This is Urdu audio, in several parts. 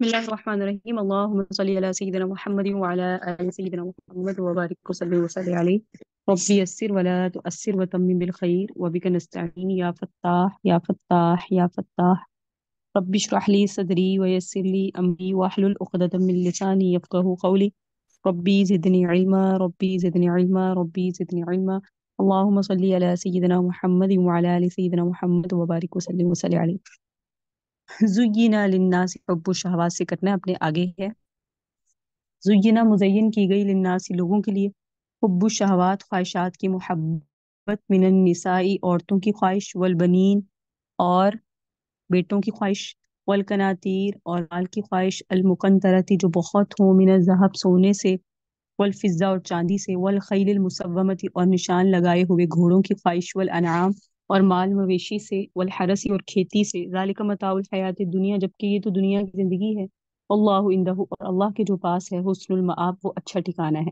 بسم الله الرحمن الرحيم اللهم صل على سيدنا محمد وعلى آل سيدنا محمد وبارك وسلم عليه ربي يسر ولا تؤسر وتمم بالخير وبك نستعين يا فتاح يا فتاح يا فتاح ربي اشرح لي صدري ويسر لي أمري واحلل عقدة من لساني يفقهوا قولي ربي زدني علما ربي زدني علما ربي زدني علما اللهم صل على سيدنا محمد وعلى آل سيدنا محمد وبارك وسلم عليه زینا للناس حب الشہوات سے کرنا اپنے آگے ہے۔ زینا مزین کی گئی للناس لوگوں کے لیے حب الشہوات خواہشات کی محبت من النساء عورتوں کی خواہش والبنین اور بیٹوں کی خواہش والقناطیر اور مال کی خواہش المقنطرتی جو بہت ہوں من الذهب سونے سے والفضہ اور چاندی سے والخیل المسومتی اور نشان لگائے ہوئے گھوڑوں کی خواہش والانعام اور مال مویشی سے والحرسی اور کھیتی سے ذالک متاع الحیات الدنیا جبکہ یہ تو دنیا کی زندگی ہے اللہ عنده اور اللہ کے جو پاس ہے حسن المآب وہ اچھا ٹھکانہ ہے۔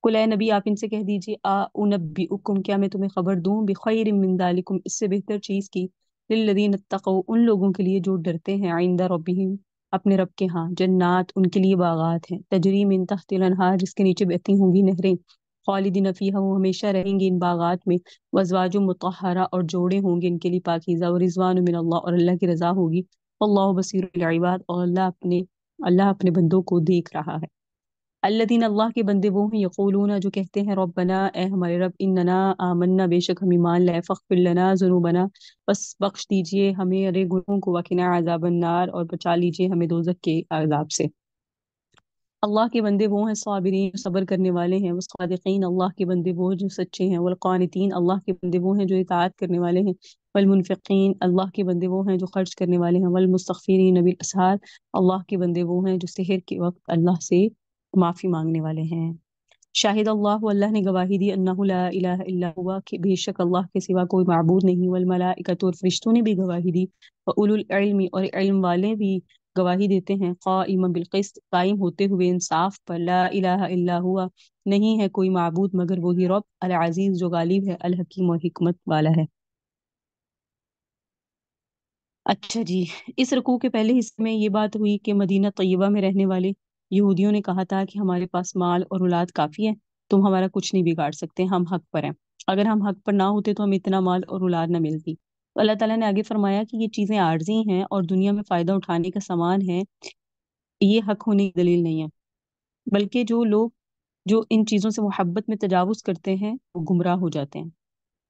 قل اے نبی آپ ان سے کہہ دیجیے انبئکم کیا میں تمہیں خبر دوں بخیر من ذالکم اس سے بہتر چیز کی للذین اتقوا ان لوگوں کے لیے جو ڈرتے ہیں عند ربہم اپنے رب کے ہاں جنات ان کے لیے باغات ہیں تجری من تحت الانہار جس کے نیچے بہتی ہوں گی نہریں خالدین فیہا وہ ہمیشہ رہیں گے ان باغات میں وازواج مطہرہ اور جوڑے ہوں گے ان کے لیے پاکیزہ ورضوان من اللہ اور اللہ کی رضا ہوگی اللہ بصیر بالعباد اور اللہ اپنے بندوں کو دیکھ رہا ہے۔ الذین اللہ کے بندے وہ ہیں یقولون جو کہتے ہیں ربنا اے ہمارے رب اننا آمنا بے شک ہم ایمان لائے فاغفر لنا ذنوبنا بس بخش دیجئے ہمیں ارے گناہوں کو وقنا عذاب النار اور بچا لیجئے ہمیں دوزخ کے عذاب سے۔ اللہ کے بندے وہ ہیں صابرین صبر کرنے والے ہیں والصادقین اللہ کے بندے وہ جو سچے ہیں والقانتین اللہ کے بندے وہ ہیں جو اطاعت کرنے والے ہیں والمنفقین اللہ کے بندے وہ ہیں جو خرچ کرنے والے ہیں والمستغفرین بالاسحار اللہ کے بندے وہ ہیں جو سحر کے وقت اللہ سے معافی مانگنے والے ہیں۔ شاہد اللہ اللہ نے گواہی دی انہ لا الہ الا ہوا کہ بے شک اللہ کے سوا کوئی معبود نہیں والملائکۃ اور فرشتوں نے بھی گواہی دی واولو العلم اور علم والے بھی گواہی دیتے ہیں قائما بالقسط قائم ہوتے ہوئے انصاف پر لا الہ الا ہوا نہیں ہے کوئی معبود مگر وہی رب العزیز جو غالب ہے الحکیم اور حکمت والا ہے۔ اچھا جی، اس رکوع کے پہلے حصے میں یہ بات ہوئی کہ مدینہ طیبہ میں رہنے والے یہودیوں نے کہا تھا کہ ہمارے پاس مال اور اولاد کافی ہے، تم ہمارا کچھ نہیں بگاڑ سکتے، ہم حق پر ہیں، اگر ہم حق پر نہ ہوتے تو ہمیں اتنا مال اور اولاد نہ ملتی۔ تو اللہ تعالیٰ نے آگے فرمایا کہ یہ چیزیں عارضی ہیں اور دنیا میں فائدہ اٹھانے کا سامان ہے، یہ حق ہونے کی دلیل نہیں ہے، بلکہ جو لوگ جو ان چیزوں سے محبت میں تجاوز کرتے ہیں وہ گمراہ ہو جاتے ہیں۔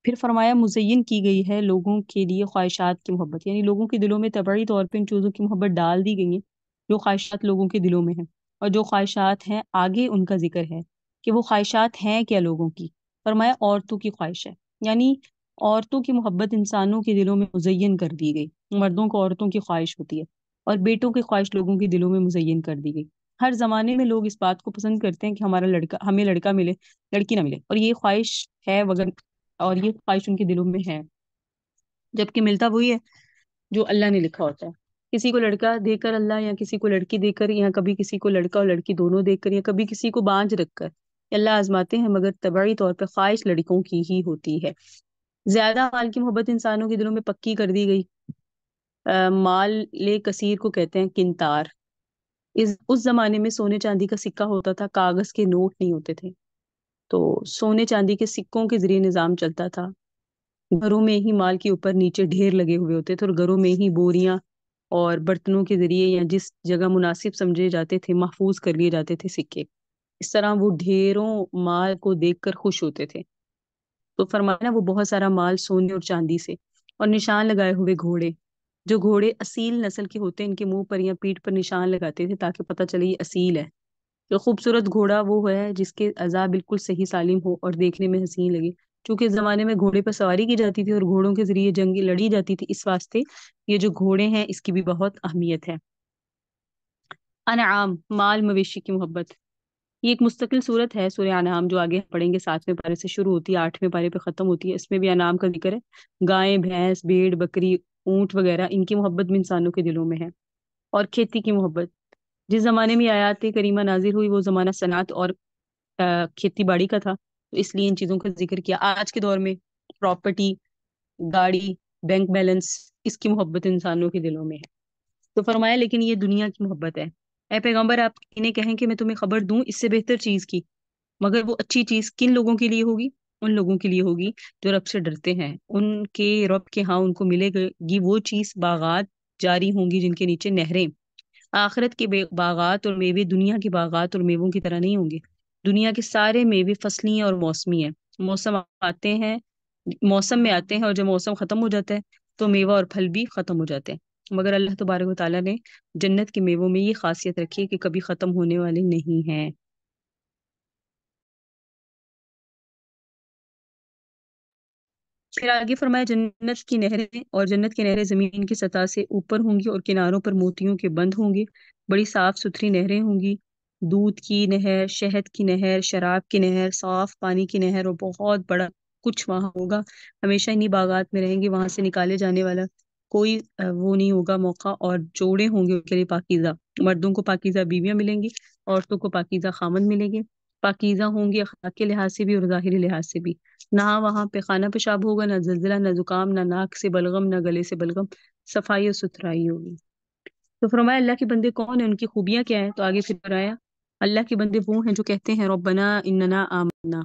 پھر فرمایا مزین کی گئی ہے لوگوں کے لیے خواہشات کی محبت، یعنی لوگوں کے دلوں میں طبعی طور پہ ان چیزوں کی محبت ڈال دی گئی ہیں جو خواہشات لوگوں کے دلوں میں ہیں، اور جو خواہشات ہیں آگے ان کا ذکر ہے کہ وہ خواہشات ہیں کیا لوگوں کی۔ فرمایا عورتوں کی خواہش ہے، یعنی عورتوں کی محبت انسانوں کے دلوں میں مزین کر دی گئی، مردوں کو عورتوں کی خواہش ہوتی ہے اور بیٹوں کی خواہش لوگوں کے دلوں میں مزین کر دی گئی۔ ہر زمانے میں لوگ اس بات کو پسند کرتے ہیں کہ ہمارا لڑکا ہمیں لڑکا ملے لڑکی نہ ملے، اور یہ خواہش ہے اور یہ خواہش ان کے دلوں میں ہے، جبکہ ملتا وہی ہے جو اللہ نے لکھا ہوتا ہے۔ کسی کو لڑکا دے کر اللہ یا کسی کو لڑکی دے کر یا کبھی کسی کو لڑکا اور لڑکی دونوں دے کر یا کبھی کسی کو بانجھ رکھ کر اللہ آزماتے ہیں، مگر طبعی طور پہ خواہش لڑکوں کی ہی ہوتی ہے۔ زیادہ مال کی محبت انسانوں کے دلوں میں پکی کر دی گئی۔ مال لے کثیر کو کہتے ہیں کنتار۔ اس زمانے میں سونے چاندی کا سکہ ہوتا تھا، کاغذ کے نوٹ نہیں ہوتے تھے، تو سونے چاندی کے سکوں کے ذریعے نظام چلتا تھا۔ گھروں میں ہی مال کے اوپر نیچے ڈھیر لگے ہوئے ہوتے تھے اور گھروں میں ہی بوریاں اور برتنوں کے ذریعے یا جس جگہ مناسب سمجھے جاتے تھے محفوظ کر لیے جاتے تھے سکے، اس طرح وہ ڈھیروں مال کو دیکھ کر خوش ہوتے تھے۔ تو فرمانا وہ بہت سارا مال سونے اور چاندی سے، اور نشان لگائے ہوئے گھوڑے، جو گھوڑے اصیل نسل کے ہوتے ہیں ان کے منہ پر یا پیٹھ پر نشان لگاتے تھے تاکہ پتہ چلے یہ اصیل ہے۔ جو خوبصورت گھوڑا وہ ہے جس کے اعضاء بالکل صحیح سالم ہو اور دیکھنے میں حسین لگے، چونکہ اس زمانے میں گھوڑے پر سواری کی جاتی تھی اور گھوڑوں کے ذریعے جنگیں لڑی جاتی تھی، اس واسطے یہ جو گھوڑے ہیں اس کی بھی بہت اہمیت ہے۔ انعام مال مویشی کی محبت، یہ ایک مستقل صورت ہے سورہ انعام جو آگے پڑھیں گے، 7ویں پارے سے شروع ہوتی ہے، 8ویں پارے پہ ختم ہوتی ہے۔ اس میں بھی انعام کا ذکر ہے، گائیں بھینس بھیڑ بکری اونٹ وغیرہ، ان کی محبت بھی انسانوں کے دلوں میں ہے۔ اور کھیتی کی محبت، جس زمانے میں آیات کریمہ نازل ہوئی وہ زمانہ صنعت اور کھیتی باڑی کا تھا، تو اس لیے ان چیزوں کا ذکر کیا۔ آج کے دور میں پراپرٹی، گاڑی، بینک بیلنس، اس کی محبت انسانوں کے دلوں میں ہے۔ تو فرمایا لیکن یہ دنیا کی محبت ہے، اے پیغمبر آپ انہیں کہیں کہ میں تمہیں خبر دوں اس سے بہتر چیز کی، مگر وہ اچھی چیز کن لوگوں کے لیے ہوگی؟ ان لوگوں کے لیے ہوگی جو رب سے ڈرتے ہیں، ان کے رب کے ہاں ان کو ملے گی وہ چیز، باغات جاری ہوں گی جن کے نیچے نہریں۔ آخرت کے باغات اور میوے دنیا کے باغات اور میووں کی طرح نہیں ہوں گے۔ دنیا کے سارے میوے فصلی ہیں اور موسمی ہیں، موسم آتے ہیں، موسم میں آتے ہیں، اور جب موسم ختم ہو جاتا ہے تو میوہ اور پھل بھی ختم ہو جاتے ہیں، مگر اللہ تبارک و تعالیٰ نے جنت کے میووں میں یہ خاصیت رکھی ہے کہ کبھی ختم ہونے والے نہیں ہیں۔ پھر آگے فرمایا جنت کی نہریں، اور جنت کی نہریں زمین کی سطح سے اوپر ہوں گی اور کناروں پر موتیوں کے بند ہوں گے، بڑی صاف ستھری نہریں ہوں گی، دودھ کی نہر، شہد کی نہر، شراب کی نہر، صاف پانی کی نہر، اور بہت بڑا کچھ وہاں ہوگا۔ ہمیشہ انہی باغات میں رہیں گے، وہاں سے نکالے جانے والا کوئی وہ نہیں ہوگا موقع، اور جوڑے ہوں گے ان کے لیے پاکیزہ، مردوں کو پاکیزہ بیویاں ملیں گی، عورتوں کو پاکیزہ خامند ملیں گے، پاکیزہ ہوں گی اخلاق کے لحاظ سے بھی اور ظاہری لحاظ سے بھی، نہ وہاں پہ خانہ پیشاب ہوگا، نہ زلزلہ، نہ زکام، نہ ناک سے بلغم، نہ گلے سے بلغم، صفائی اور ستھرائی ہوگی۔ تو فرمایا اللہ کے بندے کون ہیں، ان کی خوبیاں کیا ہیں؟ تو آگے پھر بتایا اللہ کے بندے وہ ہیں جو کہتے ہیں ربنا اننا آمنا،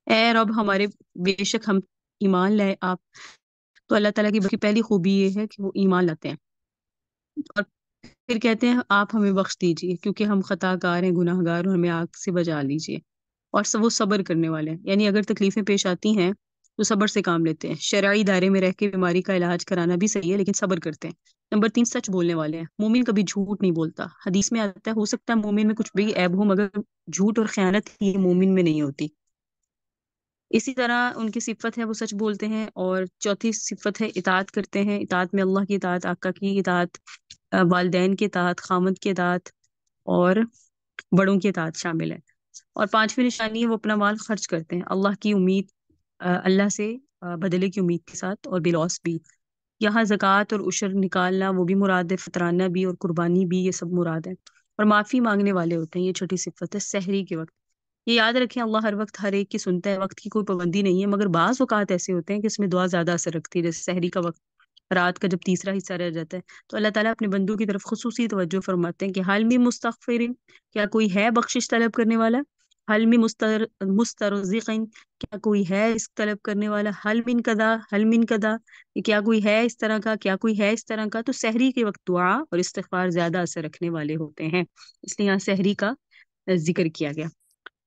اے رب ہمارے بے شک ہم ایمان لائے آپ۔ تو اللہ تعالیٰ کی پہلی خوبی یہ ہے کہ وہ ایمان لاتے ہیں، اور پھر کہتے ہیں آپ ہمیں بخش دیجیے کیونکہ ہم خطا کار ہیں، گناہ گار، اور ہمیں آگ سے بچا لیجیے، اور وہ صبر کرنے والے ہیں، یعنی اگر تکلیفیں پیش آتی ہیں تو صبر سے کام لیتے ہیں، شرعی دائرے میں رہ کے بیماری کا علاج کرانا بھی صحیح ہے لیکن صبر کرتے ہیں۔ نمبر 3 سچ بولنے والے ہیں، مومن کبھی جھوٹ نہیں بولتا، حدیث میں آتا ہے ہو سکتا ہے مومن میں کچھ بھی عیب ہو مگر جھوٹ اور خیانت یہ مومن میں نہیں ہوتی۔ اسی طرح ان کی صفت ہے وہ سچ بولتے ہیں، اور چوتھی صفت ہے اطاعت کرتے ہیں، اطاعت میں اللہ کی اطاعت، آقا کی اطاعت، والدین کی اطاعت، خامد کی اطاعت، اور بڑوں کی اطاعت شامل ہے۔ اور پانچویں نشانی ہے وہ اپنا مال خرچ کرتے ہیں اللہ کی امید، اللہ سے بدلے کی امید کے ساتھ، اور بلوس بھی۔ یہاں زکوٰۃ اور عشر نکالنا وہ بھی مراد ہے، فطرانہ بھی اور قربانی بھی، یہ سب مراد ہے۔ اور معافی مانگنے والے ہوتے ہیں، یہ چھٹی صفت ہے سحری کے وقت۔ یہ یاد رکھیں اللہ ہر وقت ہر ایک کی سنتا ہے، وقت کی کوئی پابندی نہیں ہے، مگر بعض اوقات ایسے ہوتے ہیں کہ اس میں دعا زیادہ اثر رکھتی ہے، جیسے سحری کا وقت، رات کا جب تیسرا حصہ رہ جاتا ہے تو اللہ تعالیٰ اپنے بندوں کی طرف خصوصی توجہ فرماتے ہیں کہ حل میں مستغفرین، کیا کوئی ہے بخشش طلب کرنے والا؟ حل میں مسترزقین، کیا کوئی ہے اس طلب کرنے والا؟ حل من قضا، حل من قضا، کیا کوئی ہے اس طرح کا، کیا کوئی ہے اس طرح کا؟ تو سحری کے وقت دعا اور استغفار زیادہ اثر رکھنے والے ہوتے ہیں، اس لیے یہاں سحری کا ذکر کیا گیا۔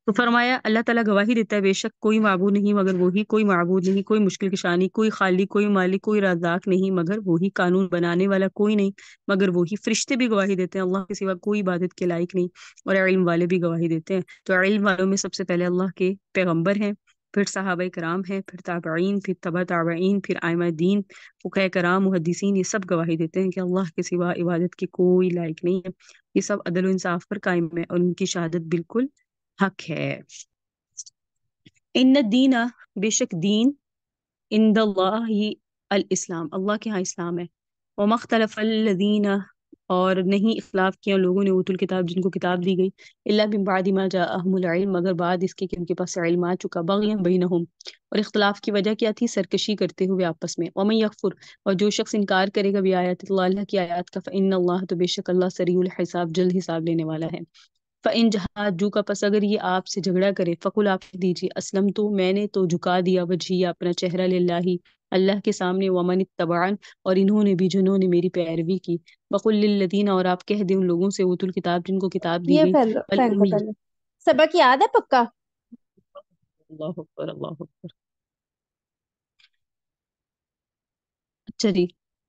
تو فرمایا اللہ تعالیٰ گواہی دیتا ہے بے شک کوئی معبود نہیں مگر وہی، کوئی معبود نہیں، کوئی مشکل کشانی، کوئی خالی، کوئی مالک، کوئی رازق نہیں مگر وہی، قانون بنانے والا کوئی نہیں مگر وہی، فرشتے بھی گواہی دیتے ہیں اللہ کے سوا کوئی عبادت کے لائق نہیں، اور علم والے بھی گواہی دیتے ہیں۔ تو علم والوں میں سب سے پہلے اللہ کے پیغمبر ہیں، پھر صحابہ کرام ہیں، پھر تابعین، پھر تبع تابعین، پھر ائمہ دین، فقہ کرام، محدثین، یہ سب گواہی دیتے ہیں کہ اللہ کے سوا عبادت کے کوئی لائق نہیں ہے، یہ سب عدل و انصاف پر قائم ہے، اور ان کی شہادت بالکل حق ہے۔ ان الدین، بے شک دین، عند اللہ الاسلام، اللہ کے ہاں اسلام ہے، وما اختلف الذین، اور نہیں اختلاف کیا لوگوں نے، اوتوا الکتاب جن کو کتاب دی گئی، الا من بعد ما جاءہم العلم، مگر بعد اس کے کہ ان کے پاس علم آ چکا، بغیا بینہم، اور اختلاف کی وجہ کیا تھی؟ سرکشی کرتے ہوئے آپس میں، ومن یکفر، اور جو شخص انکار کرے گا بآیات اللہ، اللہ کی آیات کا، فإن اللہ، تو بے شک اللہ سریع الحساب، جلد حساب لینے والا ہے۔ فَإِن جَحَاجُّوكَ، پس اگر یہ آپ سے جھگڑا کرے، فَقُلْ، آپ کہہ دیجیے، اسلمت، میں نے تو جھکا دیا، وجہی، اپنا چہرہ، للہ، اللہ کے سامنے، ومن اتبعن، اور انہوں نے بھی جنہوں نے میری پیروی کی، وَقُلْ لِلَّذِينَ، اور آپ کہہ دیں ان لوگوں سے، اوتوا الکتاب جن کو کتاب دی یہ گئی، پھینک دو والأمی، پہلے، سبق یاد ہے پکا؟ اللہ اکبر، اللہ اکبر، اچھا جی،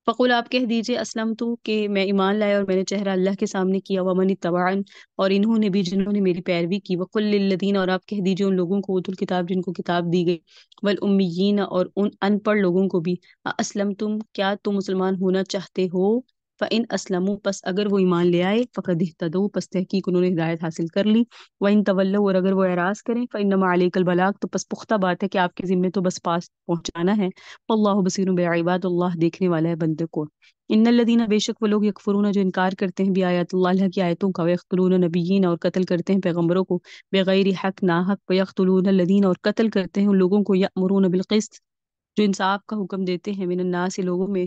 فقول، آپ کہہ دیجئے، اسلم تو، کہ میں ایمان لایا اور میں نے چہرہ اللہ کے سامنے کیا، ومن اتبعن، اور انہوں نے بھی جنہوں نے میری پیروی کی، وقل للذین، اور آپ کہہ دیجئے ان لوگوں کو، اوتوا الکتاب جن کو کتاب دی گئی، والامیین، اور ان ان پڑھ لوگوں کو بھی، اسلم تم، کیا تم مسلمان ہونا چاہتے ہو؟ فإن اسلموا، پس اگر وہ ایمان لے آئے، فقد اہتدوا، پس تحقیق انہوں نے ہدایت حاصل کر لی، وإن تولوا، اور اگر وہ اعراض کریں، فإنما علیک البلاغ، تو پس پختہ بات ہے کہ آپ کے ذمے تو بس پاس پہنچانا ہے، واللہ بصیر بعباد، اللہ دیکھنے والا ہے بندے کو۔ ان الذین، بے شک وہ لوگ، یکفرون، جو انکار کرتے ہیں، بآیات اللہ، اللہ کی آیتوں کا، ویقتلون نبیین، اور قتل کرتے ہیں پیغمبروں کو، بغیر حق، ناحق، ویقتلون الذین، اور قتل کرتے ہیں ان لوگوں کو، یأمرون بالقسط، جو انصاف کا حکم دیتے ہیں، من الناس، لوگوں میں،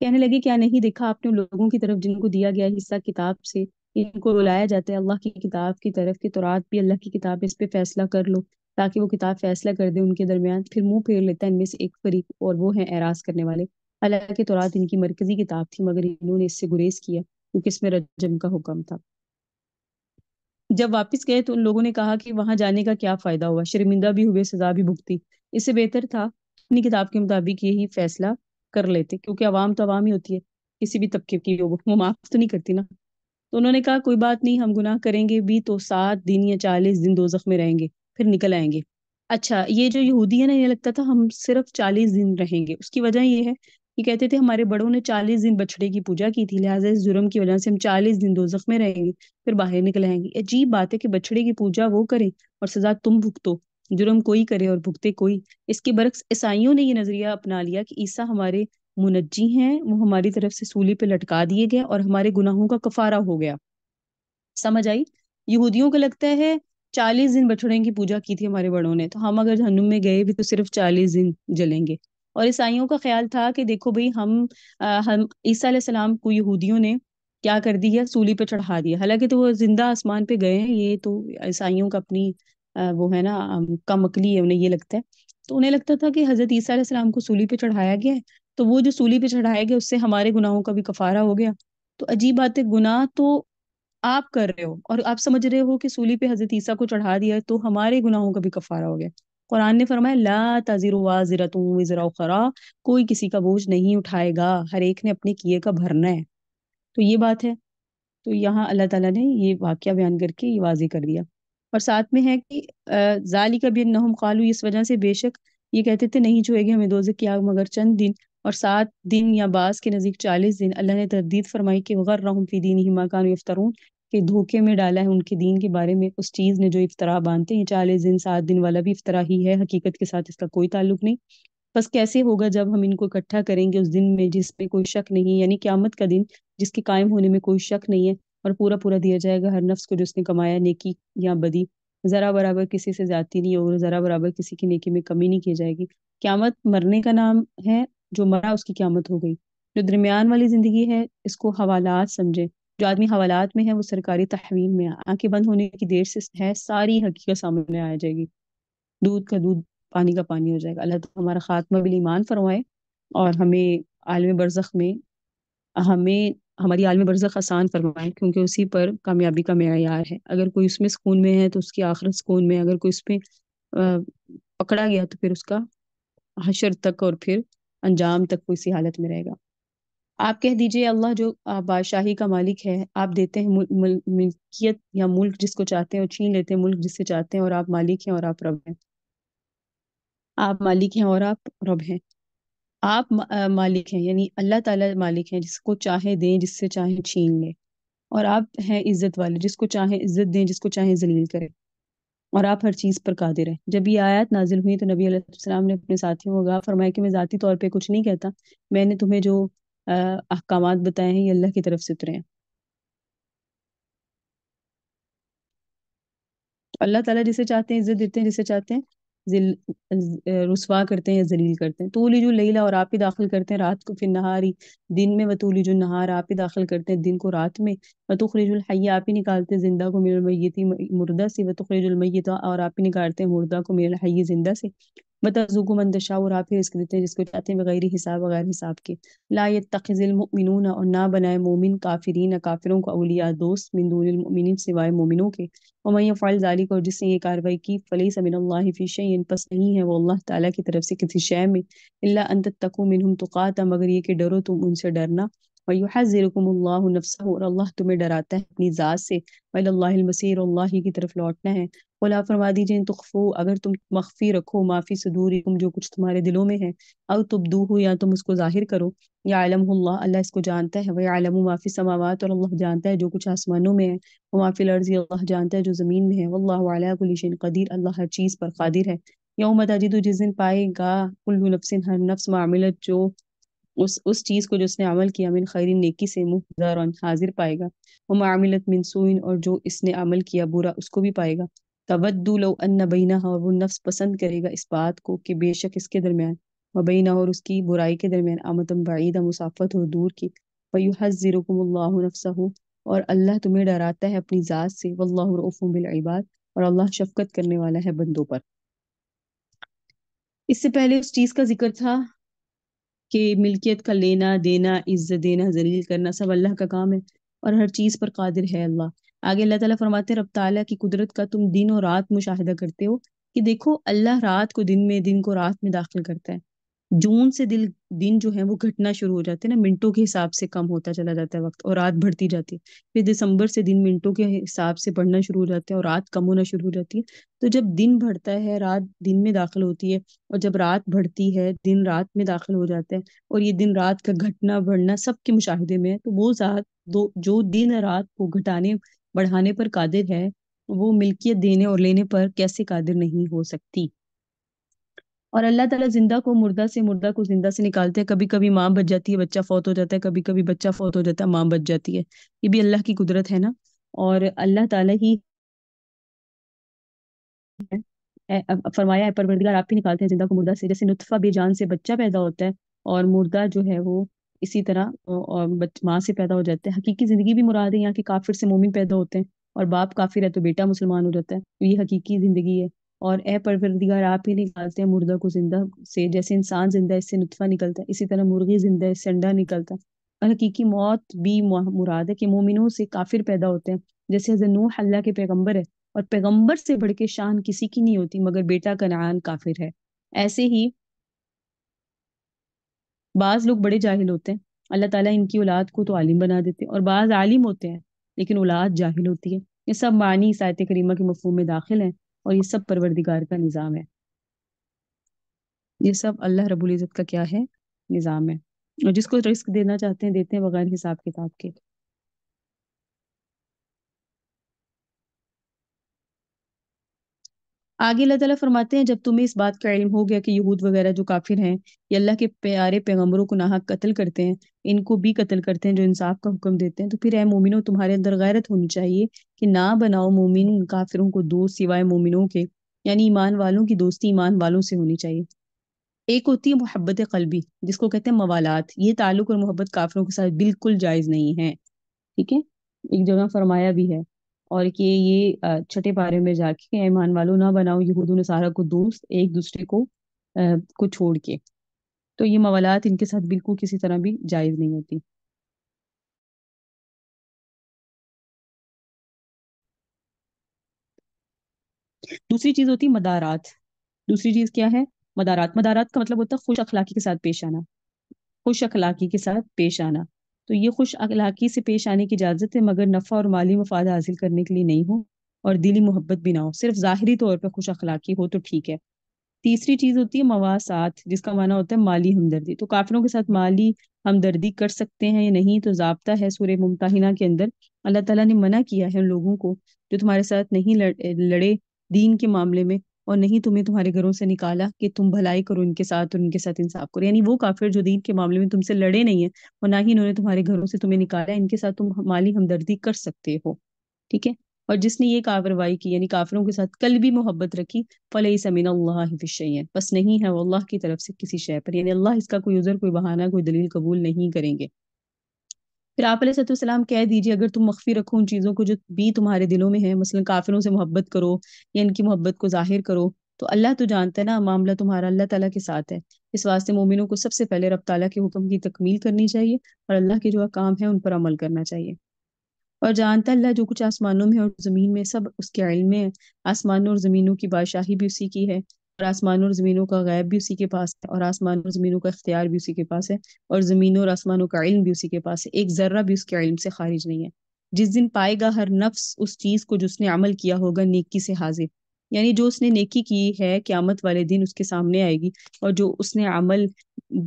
کہنے لگے کیا نہیں دیکھا آپ نے ان لوگوں کی طرف جن کو دیا گیا حصہ کتاب سے، ان کو بلایا جاتا ہے اللہ کی کتاب کی طرف کہ تورات بھی اللہ کی کتاب ہے، اس پہ فیصلہ کر لو، تاکہ وہ کتاب فیصلہ کر دے ان کے درمیان. پھر منہ پھیر لیتا ہے ان میں سے ایک فریق، اور وہ ہیں اعراض کرنے والے. حالانکہ تورات ان کی مرکزی کتاب تھی، مگر انہوں نے اس سے گریز کیا کیونکہ اس میں رجم کا حکم تھا. جب واپس گئے تو ان لوگوں نے کہا کہ وہاں جانے کا کیا فائدہ ہوا، شرمندہ بھی ہوئے، سزا بھی بھگتی. اس سے بہتر تھا اپنی کتاب کے مطابق یہی فیصلہ کر لیتے، کیونکہ عوام تو عوام ہی ہوتی ہے، کسی بھی طبقے کی ہو وہ معاف تو نہیں کرتی نا. تو انہوں نے کہا کوئی بات نہیں، ہم گناہ کریں گے بھی تو 7 دن یا 40 دن دوزخ میں رہیں گے، پھر نکل آئیں گے. اچھا، یہ جو یہودی ہے نا، یہ لگتا تھا ہم صرف 40 دن رہیں گے. اس کی وجہ یہ ہے کہ کہتے تھے ہمارے بڑوں نے 40 دن بچڑے کی پوجا کی تھی، لہٰذا اس جرم کی وجہ سے ہم 40 دن دوزخ میں رہیں گے، پھر باہر نکل آئیں گے. عجیب بات ہے کہ بچڑے کی پوجا وہ کریں اور سزا تم بھگتو، جرم کوئی کرے اور بھگتے کوئی. اس کے برعکس عیسائیوں نے یہ نظریہ اپنا لیا کہ عیسیٰ ہمارے منجی ہیں، وہ ہماری طرف سے سولی پہ لٹکا دیے گئے اور ہمارے گناہوں کا کفارہ ہو گیا. سمجھ آئی؟ یہودیوں کو لگتا ہے 40 دن بچڑے کی پوجا کی تھی ہمارے بڑوں نے، تو ہم اگر جہنم میں گئے بھی تو صرف 40 دن جلیں گے. اور عیسائیوں کا خیال تھا کہ دیکھو بھئی ہم عیسیٰ علیہ السلام کو یہودیوں نے کیا کر دیا، سولی پہ چڑھا دیا، حالانکہ تو وہ زندہ آسمان پہ گئے ہیں. یہ تو عیسائیوں کا اپنی وہ ہے نا کم عقلی ہے، انہیں یہ لگتا ہے. تو انہیں لگتا تھا کہ حضرت عیسیٰ علیہ السلام کو سولی پہ چڑھایا گیا ہے، تو وہ جو سولی پہ چڑھایا گیا اس سے ہمارے گناہوں کا بھی کفارہ ہو گیا. تو عجیب بات ہے، گناہ تو آپ کر رہے ہو اور آپ سمجھ رہے ہو کہ سولی پہ حضرت عیسیٰ کو چڑھا دیا تو ہمارے گناہوں کا بھی کفارہ ہو گیا. قرآن نے فرمایا لا تزر وازرۃ وزر اخری، کوئی کسی کا بوجھ نہیں اٹھائے گا، ہر ایک نے اپنے کیے کا بھرنا ہے. تو یہ بات ہے. تو یہاں اللہ تعالیٰ نے یہ واقعہ بیان کر کے یہ واضح کر دیا. اور ساتھ میں ہے کہ ذالک بانہم قالوا، اس وجہ سے بے شک یہ کہتے تھے نہیں چھوئے گی ہمیں دوزخ کی آگ مگر چند دن، اور 7 دن یا بعض کے نزدیک 40 دن. اللہ نے تردید فرمائی کہ وغرہم فی دینہم ما کانوا یفترون، کہ دھوکے میں ڈالا ہے ان کے دین کے بارے میں اس چیز نے جو افطرا باندھتے ہیں. 40 دن 7 دن والا بھی افطرا ہی ہے، حقیقت کے ساتھ اس کا کوئی تعلق نہیں. بس کیسے ہوگا جب ہم ان کو اکٹھا کریں گے اس دن میں جس میں کوئی شک نہیں، یعنی قیامت کا دن جس کے قائم ہونے میں کوئی شک نہیں ہے، اور پورا پورا دیا جائے گا ہر نفس کو جو اس نے کمایا، نیکی یا بدی. ذرا برابر کسی سے زیادتی نہیں اور ذرا برابر کسی کی نیکی میں کمی نہیں کی جائے گی. قیامت مرنے کا نام ہے، جو مرا اس کی قیامت ہو گئی. جو درمیان والی زندگی ہے اس کو حوالات سمجھے. جو آدمی حوالات میں ہے وہ سرکاری تحویل میں ہے. آنکھیں بند ہونے کی دیر سے ہے ساری حقیقت سامنے آ جائے گی، دودھ کا دودھ پانی کا پانی ہو جائے گا. اللہ تعالیٰ ہمارا خاتمہ بالایمان فرمائے اور ہمیں عالم برزخ میں ہمیں ہماری عالم برزخ آسان فرمائے، کیونکہ اسی پر کامیابی کا معیار ہے. اگر کوئی اس میں سکون میں ہے تو اس کی آخرت سکون میں، اگر کوئی اس میں پکڑا گیا تو پھر اس کا حشر تک اور پھر انجام تک کوئی سی حالت میں رہے گا. آپ کہہ دیجئے اللہ جو بادشاہی کا مالک ہے، آپ دیتے ہیں ملکیت یا ملک جس کو چاہتے ہیں، اور چھین لیتے ہیں ملک جس سے چاہتے ہیں، اور آپ مالک ہیں اور آپ رب ہیں. آپ مالک ہیں اور آپ رب ہیں. آپ مالک ہیں یعنی اللہ تعالیٰ مالک ہیں، جس کو چاہے دیں، جس سے چاہے چھین لیں. اور آپ ہیں عزت والے، جس کو چاہے عزت دیں، جس کو چاہے ذلیل کریں. اور آپ ہر چیز پر قادر ہیں. جب یہ آیات نازل ہوئی تو نبی علیہ السلام نے اپنے ساتھیوں کو کہا، فرمایا کہ میں ذاتی طور پہ کچھ نہیں کہتا، میں نے تمہیں جو احکامات بتائے ہیں یہ اللہ کی طرف سے اترے ہیں. اللہ تعالیٰ جسے چاہتے ہیں عزت دیتے ہیں، جسے چاہتے ہیں رسوا کرتے ہیں یا ذلیل کرتے ہیں. تولی جو لیلا، اور آپ ہی داخل کرتے ہیں رات کو پھر نہاری دن میں، وتولی جو نہار، آپ ہی داخل کرتے ہیں دن کو رات میں. وتخرج الحی، آپ ہی نکالتے ہیں زندہ کو من المیت مردہ سے. وتخرج المیت، اور آپ ہی نکالتے ہیں مردہ کو من الحی زندہ سے. وترزق من تشاء، اور آپ ہی رزق دیتے ہیں جس کو چاہتے ہیں بغیر حساب، بغیر حساب کے. لا يتخذ المؤمنون، اور نہ بنائے مومن کافرین کافروں کو اولیاء دوست، من دون المؤمنین سوائے مومنوں کے. ومن يفعل ذلك، اور جس نے یہ کاروائی کی، فلیس من اللہ فی شیء، پس نہیں ہے وہ اللہ تعالیٰ کی طرف سے کسی شے میں، الا ان تتقوا منهم تقاتا، مگر یہ کہ ڈرو تم ان سے ڈرنا. ویحذرکم اللہ نفسہ، اور اللہ تمہیں ڈراتا ہے اپنی ذات سے. وإلی اللہ المصیر، اللہ ہی کی طرف لوٹنا ہے. قل آپ فرما دیجئے ان تخفوا، اگر تم مخفی رکھو، ما فی صدورکم، جو کچھ تمہارے دلوں میں ہے، او تبدوہ، یا تم اس کو ظاہر کرو، یعلمہ اللہ، اللہ اس کو جانتا ہے. ویعلم ما فی السماوات، اور اللہ جانتا ہے جو کچھ آسمانوں میں ہے. وما فی الارض، اللہ جانتا ہے جو زمین میں ہے. واللہ علی کل شیء قدیر، اللہ ہر چیز پر قادر ہے. یوم تجد، جس دن پائے گا کل نفس، ہر نفس، ما عملت، جو اس چیز کو جو اس نے عمل کیا، من خیر، نیکی سے، محضرا، حاضر پائے گا. وما عملت من سوء، اور جو اس نے عمل کیا برا، اس کو بھی پائے گا. تود لو ان بینہا، اور وہ نفس پسند کرے گا اس بات کو کہ بے شک اس کے درمیان وبینہ اور اس کی برائی کے درمیان امتم بعیدہ مسافت ہو دور کی، ویحذرکم اللہ نفسہ اور اللہ تمہیں ڈراتا ہے اپنی ذات سے، واللہ رؤوف بالعباد اور اللہ شفقت کرنے والا ہے بندوں پر۔ اس سے پہلے اس چیز کا ذکر تھا کہ ملکیت کا لینا دینا، عزت دینا ذلیل کرنا سب اللہ کا کام ہے اور ہر چیز پر قادر ہے اللہ۔ آگے اللہ تعالیٰ فرماتے ہیں رب تعالیٰ کی قدرت کا تم دن اور رات مشاہدہ کرتے ہو کہ دیکھو اللہ رات کو دن میں، دن کو رات میں داخل کرتا ہے۔ جون سے دن جو ہے وہ گھٹنا شروع ہو جاتے ہیں نا، منٹوں کے حساب سے کم ہوتا چلا جاتا ہے وقت اور رات بڑھتی جاتی ہے۔ پھر دسمبر سے دن منٹوں کے حساب سے بڑھنا شروع ہو جاتے ہیں اور رات کم ہونا شروع ہو جاتی ہے۔ تو جب دن بڑھتا ہے رات دن میں داخل ہوتی ہے، اور جب رات بڑھتی ہے دن رات میں داخل ہو جاتا ہے، اور یہ دن رات کا گھٹنا بڑھنا سب کے مشاہدے میں ہے، تو وہ ذات جو دن رات کو گھٹانے بڑھانے پر قادر ہے، وہ ملکیت دینے اور لینے پر کیسے قادر نہیں ہو سکتی۔ اور اللہ تعالیٰ زندہ کو مردہ سے، مردہ کو زندہ سے نکالتے ہیں۔ کبھی کبھی ماں بچ جاتی ہے، بچہ فوت ہو جاتا ہے، کبھی کبھی بچہ فوت ہو جاتا ہے، ماں بچ جاتی ہے۔ یہ بھی اللہ کی قدرت ہے نا، اور اللہ تعالیٰ ہی فرمایا ہے پروردگار آپ ہی نکالتے ہیں زندہ کو مردہ سے، جیسے نطفہ بے جان سے بچہ پیدا ہوتا ہے اور مردہ جو ہے وہ اسی طرح ماں سے پیدا ہو جاتا ہے۔ حقیقی زندگی بھی مراد ہے یہاں کے، کافر سے مومن پیدا ہوتے ہیں، اور باپ کافر ہے تو بیٹا مسلمان ہو جاتا ہے، تو یہ حقیقی زندگی ہے۔ اور اے پروردگار آپ ہی نکالتے ہیں مردہ کو زندہ سے، جیسے انسان زندہ ہے اس سے نطفہ نکلتا ہے، اسی طرح مرغی زندہ ہے اس سے انڈا نکلتا ہے۔ اور حقیقی موت بھی مراد ہے کہ مومنوں سے کافر پیدا ہوتے ہیں، جیسے حضرت نوح اللہ کے پیغمبر ہے، اور پیغمبر سے بڑھ کے شان کسی کی نہیں ہوتی، مگر بیٹا کنعان کافر ہے۔ ایسے ہی بعض لوگ بڑے جاہل ہوتے ہیں، اللہ تعالیٰ ان کی اولاد کو تو عالم بنا دیتے ہیں، اور بعض عالم ہوتے ہیں لیکن اولاد جاہل ہوتی ہے۔ یہ سب معنی اس آیت کریمہ کے مفہوم میں داخل ہیں، اور یہ سب پروردگار کا نظام ہے، یہ سب اللہ رب العزت کا کیا ہے، نظام ہے، اور جس کو رزق دینا چاہتے ہیں دیتے ہیں بغیر حساب کتاب کے۔ آگے اللہ تعالیٰ فرماتے ہیں جب تمہیں اس بات کا علم ہو گیا کہ یہود وغیرہ جو کافر ہیں یہ اللہ کے پیارے پیغمبروں کو ناحق قتل کرتے ہیں، ان کو بھی قتل کرتے ہیں جو انصاف کا حکم دیتے ہیں، تو پھر اے مومنوں تمہارے اندر غیرت ہونی چاہیے کہ نہ بناؤ مومن کافروں کو دوست سوائے مومنوں کے، یعنی ایمان والوں کی دوستی ایمان والوں سے ہونی چاہیے۔ ایک ہوتی ہے محبت قلبی جس کو کہتے ہیں موالات، یہ تعلق اور محبت کافروں کے ساتھ بالکل جائز نہیں ہے، ٹھیک ہے، ایک جگہ فرمایا بھی ہے۔ اور کہ یہ چھٹے پارے میں جا کے ایمان والوں نہ بناؤ یہود و نصارہ کو دوست ایک دوسرے کو چھوڑ کے، تو یہ موالات ان کے ساتھ بالکل کسی طرح بھی جائز نہیں ہوتی۔ دوسری چیز ہوتی ہے مدارات۔ دوسری چیز کیا ہے؟ مدارات۔ مدارات کا مطلب ہوتا ہے خوش اخلاقی کے ساتھ پیش آنا، خوش اخلاقی کے ساتھ پیش آنا۔ تو یہ خوش اخلاقی سے پیش آنے کی اجازت ہے، مگر نفع اور مالی مفاد حاصل کرنے کے لیے نہیں ہو، اور دلی محبت بھی نہ ہو، صرف ظاہری طور پہ خوش اخلاقی ہو تو ٹھیک ہے۔ تیسری چیز ہوتی ہے مواسات، جس کا معنی ہوتا ہے مالی ہمدردی۔ تو کافروں کے ساتھ مالی ہمدردی کر سکتے ہیں یا نہیں، تو ضابطہ ہے سورہ ممتحنہ کے اندر اللہ تعالیٰ نے منع کیا ہے ان لوگوں کو جو تمہارے ساتھ نہیں لڑے دین کے معاملے میں، اور نہیں تمہیں تمہارے گھروں سے نکالا کہ تم بھلائی کرو ان کے ساتھ اور ان کے ساتھ انصاف کرو، یعنی وہ کافر جو دین کے معاملے میں تم سے لڑے نہیں ہیں اور نہ ہی انہوں نے تمہارے گھروں سے تمہیں نکالا، ان کے ساتھ تم مالی ہمدردی کر سکتے ہو، ٹھیک ہے۔ اور جس نے یہ کارروائی کی یعنی کافروں کے ساتھ قلبی محبت رکھی، فلیس من اللہ فی شیء، بس نہیں ہے وہ اللہ کی طرف سے کسی شے پر، یعنی اللہ اس کا کوئی عذر کوئی بہانہ کوئی دلیل قبول نہیں کریں گے۔ پھر آپ علیہ الصلوۃ والسلام کہہ دیجیے اگر تم مخفی رکھو ان چیزوں کو جو بھی تمہارے دلوں میں ہے، مثلا کافروں سے محبت کرو یا ان کی محبت کو ظاہر کرو، تو اللہ تو جانتا ہے نا، معاملہ تمہارا اللہ تعالیٰ کے ساتھ ہے۔ اس واسطے مومنوں کو سب سے پہلے رب تعالیٰ کے حکم کی تکمیل کرنی چاہیے، اور اللہ کے جو احکام ہیں ان پر عمل کرنا چاہیے۔ اور جانتا اللہ جو کچھ آسمانوں میں اور زمین میں سب اس کے علم میں ہے، آسمانوں اور زمینوں کی بادشاہی بھی اسی کی ہے، اور آسمانوں اور زمینوں کا غیب بھی اسی کے پاس ہے، اور آسمانوں اور زمینوں کا اختیار بھی اسی کے پاس ہے، اور زمینوں اور آسمانوں کا علم بھی اسی کے پاس ہے، ایک ذرہ بھی اس کے علم سے خارج نہیں ہے۔ جس دن پائے گا ہر نفس اس چیز کو جس نے عمل کیا ہوگا نیکی سے حاضر، یعنی جو اس نے نیکی کی ہے قیامت والے دن اس کے سامنے آئے گی، اور جو اس نے عمل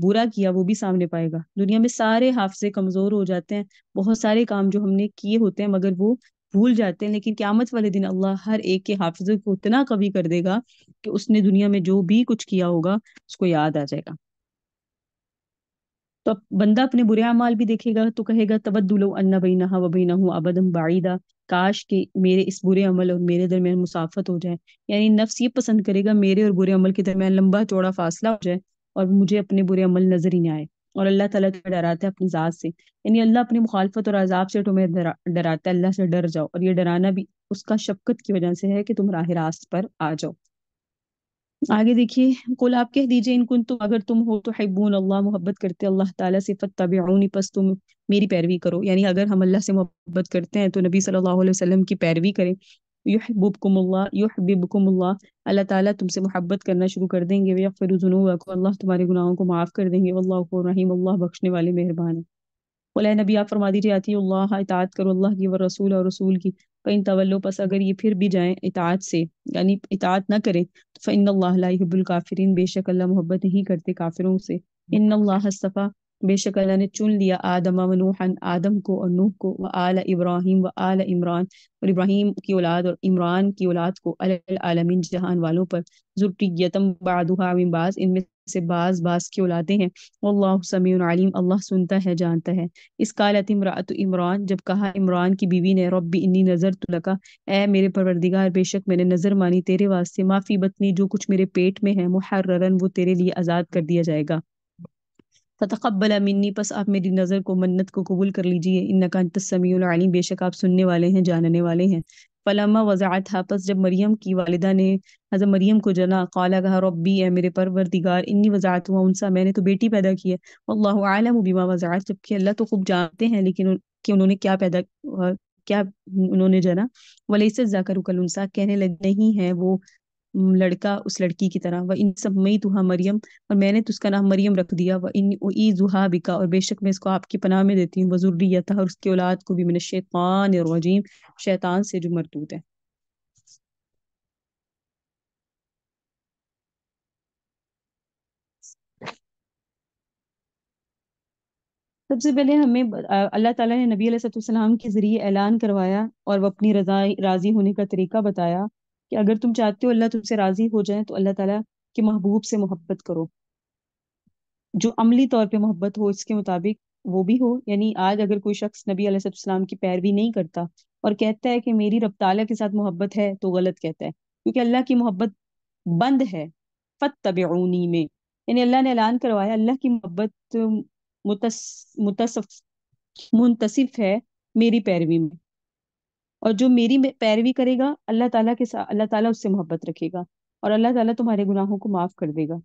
برا کیا وہ بھی سامنے پائے گا۔ دنیا میں سارے حافظے کمزور ہو جاتے ہیں، بہت سارے کام جو ہم نے کیے ہوتے ہیں مگر وہ بھول جاتے ہیں، لیکن قیامت والے دن اللہ ہر ایک کے حافظے کو اتنا قوی کر دے گا کہ اس نے دنیا میں جو بھی کچھ کیا ہوگا اس کو یاد آ جائے گا۔ تو اب بندہ اپنے برے اعمال بھی دیکھے گا تو کہے گا تودوا لو ان بینہا و بینہ ابدا بعیدا، کاش کہ میرے اس برے عمل اور میرے درمیان مسافت ہو جائے، یعنی نفس یہ پسند کرے گا میرے اور برے عمل کے درمیان لمبا چوڑا فاصلہ ہو جائے، اور مجھے اپنے برے عمل نظر ہی نہ آئے۔ اور اللہ تعالیٰ تمہیں ڈراتا ہے اپنی ذات سے، یعنی اللہ اپنی مخالفت اور عذاب سے تمہیں ڈراتا ہے۔ اللہ سے ڈر جاؤ، اور یہ ڈرانا بھی اس کا شفقت کی وجہ سے ہے کہ تم راہ راست پر آ جاؤ۔ آگے دیکھیے، قل آپ کہہ دیجئے ان کن تم اگر تم ہو تو حبون اللہ محبت کرتے اللہ تعالیٰ سے، فتبعونی پس تم میری پیروی کرو، یعنی اگر ہم اللہ سے محبت کرتے ہیں تو نبی صلی اللہ علیہ وسلم کی پیروی کریں۔ یحببکم اللہ، اللہ تعالیٰ تم سے محبت کرنا شروع کر دیں گے۔ ویغفر ذنوبکم، اللہ تمہارے گناہوں کو معاف کر دیں گے۔ واللہ غفور رحیم، اللہ بخشنے والے مہربان ہے۔ بولے نبی آپ فرما دیجیے آتی اللہ، اطاعت کرو اللہ کی، رسول اور رسول کی۔ فإن تولوا، پس اگر یہ پھر بھی جائیں اطاعت سے، یعنی اطاعت نہ کریں، تو فإن اللہ لا يحب الکافرین، بے شک اللہ محبت نہیں کرتے کافروں سے۔ ان اللہ اصطفیٰ، بے شک اللہ نے چن لیا آدم و نوحا، آدم کو اور نوح کو، وآل ابراہیم وآل عمران، اور ابراہیم کی اولاد اور عمران کی اولاد کو، علی العالمین جہان والوں پر، ذریۃ بعضها من بعض، ان میں سے بعض بعض کی اولادیں ہیں۔ واللہ سمیع علیم، اللہ سنتا ہے جانتا ہے۔ اس قالت امرأۃ عمران، جب کہا عمران کی بیوی نے، ربی انی نذرت لک، اے میرے پروردگار بے شک میں نے نظر مانی تیرے واسطے، ما فی بطنی، جو کچھ میرے پیٹ میں ہے، محررن وہ تیرے لیے آزاد کر دیا جائے گا۔ فتقبل منی، پس آپ میری نظر کو، منت کو قبول کر لیجئے۔ انک انت السمیع العلیم، بے شک آپ سننے والے ہیں جاننے والے ہیں۔ فلما وضعتها، پس جب مریم کی والدہ نے حضرت مریم کو جنا، قالا کہا، ربی اے میرے پروردگار، انی وضعتها انثى، میں نے تو بیٹی پیدا کی ہے، واللہ اعلم بما وضعت، جبکہ اللہ تو خوب جانتے ہیں لیکن کہ انہوں نے کیا پیدا کیا انہوں نے جنا۔ ولیس الذکر کالانثى، کہنے لگ نہیں ہے وہ لڑکا اس لڑکی کی طرح۔ وَإِن سَمَّيْتُهَا مریم، اور میں نے تو اس کا نام مریم رکھ دیا۔ وَإِنِّي أُعِيذُهَا بِكَ، اور بے شک میں اس کو آپ کی پناہ میں دیتی ہوں، وَذُرِّيَّتَهَا، اور اس کی اولاد کو بھی، من الشیطان الرجیم، شیطان سے جو مردود ہے۔ سب سے پہلے ہمیں اللہ تعالیٰ نے نبی علیہ الصلوۃ والسلام کے ذریعے اعلان کروایا اور وہ اپنی راضی ہونے کا طریقہ بتایا کہ اگر تم چاہتے ہو اللہ تم سے راضی ہو جائے تو اللہ تعالیٰ کے محبوب سے محبت کرو، جو عملی طور پہ محبت ہو اس کے مطابق وہ بھی ہو۔ یعنی آج اگر کوئی شخص نبی علیہ الصلوۃ والسلام کی پیروی نہیں کرتا اور کہتا ہے کہ میری رب تعالیٰ کے ساتھ محبت ہے، تو غلط کہتا ہے، کیونکہ اللہ کی محبت بند ہے فَاتَّبِعُونِی میں، یعنی اللہ نے اعلان کروایا اللہ کی محبت متصف منتصف ہے میری پیروی میں، اور جو میری پیروی کرے گا اللہ تعالیٰ کے ساتھ، اللہ تعالیٰ اس سے محبت رکھے گا، اور اللہ تعالیٰ تمہارے گناہوں کو معاف کر دے گا۔